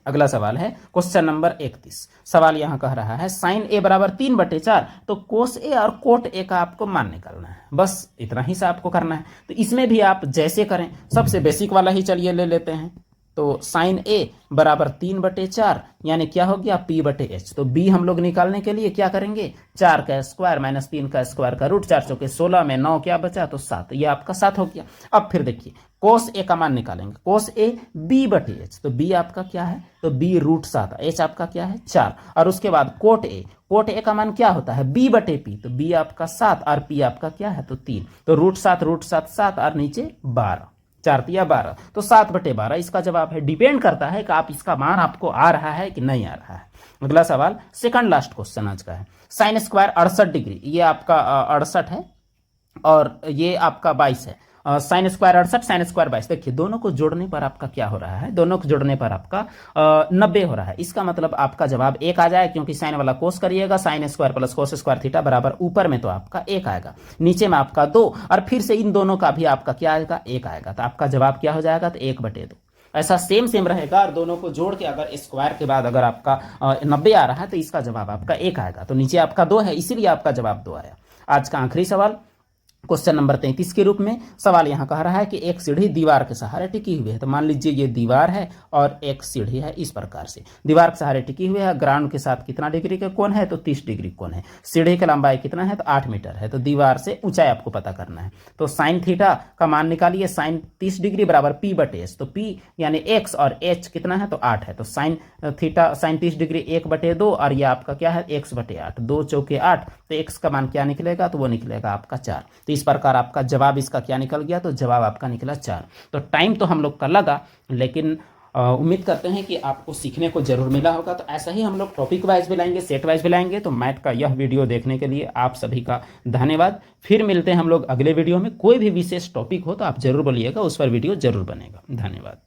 अगला सवाल है क्वेश्चन नंबर 31। सवाल यहां कह रहा है साइन ए बराबर 3 बटे 4, तो कोस ए और कोट ए का आपको मान निकालना है। बस इतना ही से आपको करना है। तो इसमें भी आप जैसे करें, सबसे बेसिक वाला ही चलिए ले लेते हैं। तो साइन ए बराबर 3 बटे 4 यानी क्या हो गया p बटे एच। तो b हम लोग निकालने के लिए क्या करेंगे, 4 का स्क्वायर माइनस 3 का स्क्वायर का रूट, 4 चौके 16 में 9 क्या बचा, तो 7, ये आपका 7 हो गया। अब फिर देखिए कोस ए का मान निकालेंगे, कोस ए b बटे एच, तो b आपका क्या है, तो b √7, एच आपका क्या है 4। और उसके बाद कोट ए का मान क्या होता है b बटे p, तो b आपका 7 और p आपका क्या है, तो 3, तो √7 7 और नीचे 12। 4 तिया 12, तो 7/12 इसका जवाब है। डिपेंड करता है कि आप इसका मान आपको आ रहा है कि नहीं आ रहा है। अगला सवाल, सेकंड लास्ट क्वेश्चन आज का है। साइन स्क्वायर 68 डिग्री, ये आपका 68 है और ये आपका 22 है। Sine square 68, sine square 22। देखिए दोनों को जोड़ने पर आपका क्या हो रहा है, दोनों को जोड़ने पर आपका 90 हो रहा है। इसका मतलब आपका जवाब 1 आ जाए, क्योंकि साइन वाला कोस करिएगा, sine square plus cos square theta बराबर ऊपर में तो आपका 1 आएगा, नीचे में आपका 2, और फिर से इन दोनों का भी आपका क्या आएगा, 1 आएगा। तो आपका जवाब क्या हो जाएगा, तो 1/2। ऐसा सेम रहेगा, और दोनों को जोड़ के अगर स्क्वायर के बाद अगर आपका 90 आ रहा है तो इसका जवाब आपका 1 आएगा। तो नीचे आपका 2 है, इसीलिए आपका जवाब 2 आया। आज का आखिरी सवाल, क्वेश्चन नंबर 33 के रूप में सवाल यहां कह रहा है कि एक सीढ़ी दीवार के सहारे टिकी हुई है। तो मान लीजिए ये दीवार है और एक सीढ़ी है, इस प्रकार से दीवार के सहारे टिकी हुई है। ग्राउंड के साथ कितना डिग्री का कोण है, तो 30 डिग्री कोण है। सीढ़ी की लंबाई कितना है, तो 8 मीटर है। तो दीवार से ऊंचाई आपको पता करना है। तो साइन थीटा का मान निकालिए, साइन 30 डिग्री बराबर p/s। तो p यानी x और h कितना है, तो 8 है। तो साइन थीटा साइन 30 डिग्री 1/2, और ये आपका क्या है, x/8। 2 चौके 8, तो x का मान क्या निकलेगा, तो वो निकलेगा आपका 4। तो इस प्रकार आपका जवाब इसका क्या निकल गया, तो जवाब आपका निकला 4। तो टाइम तो हम लोग का लगा, लेकिन उम्मीद करते हैं कि आपको सीखने को जरूर मिला होगा। तो ऐसा ही हम लोग टॉपिक वाइज भी लाएंगे, सेट वाइज भी लाएंगे। तो मैथ का यह वीडियो देखने के लिए आप सभी का धन्यवाद। फिर मिलते हैं हम लोग अगले वीडियो में। कोई भी विशेष टॉपिक हो तो आप जरूर बोलिएगा, उस पर वीडियो जरूर बनेगा। धन्यवाद।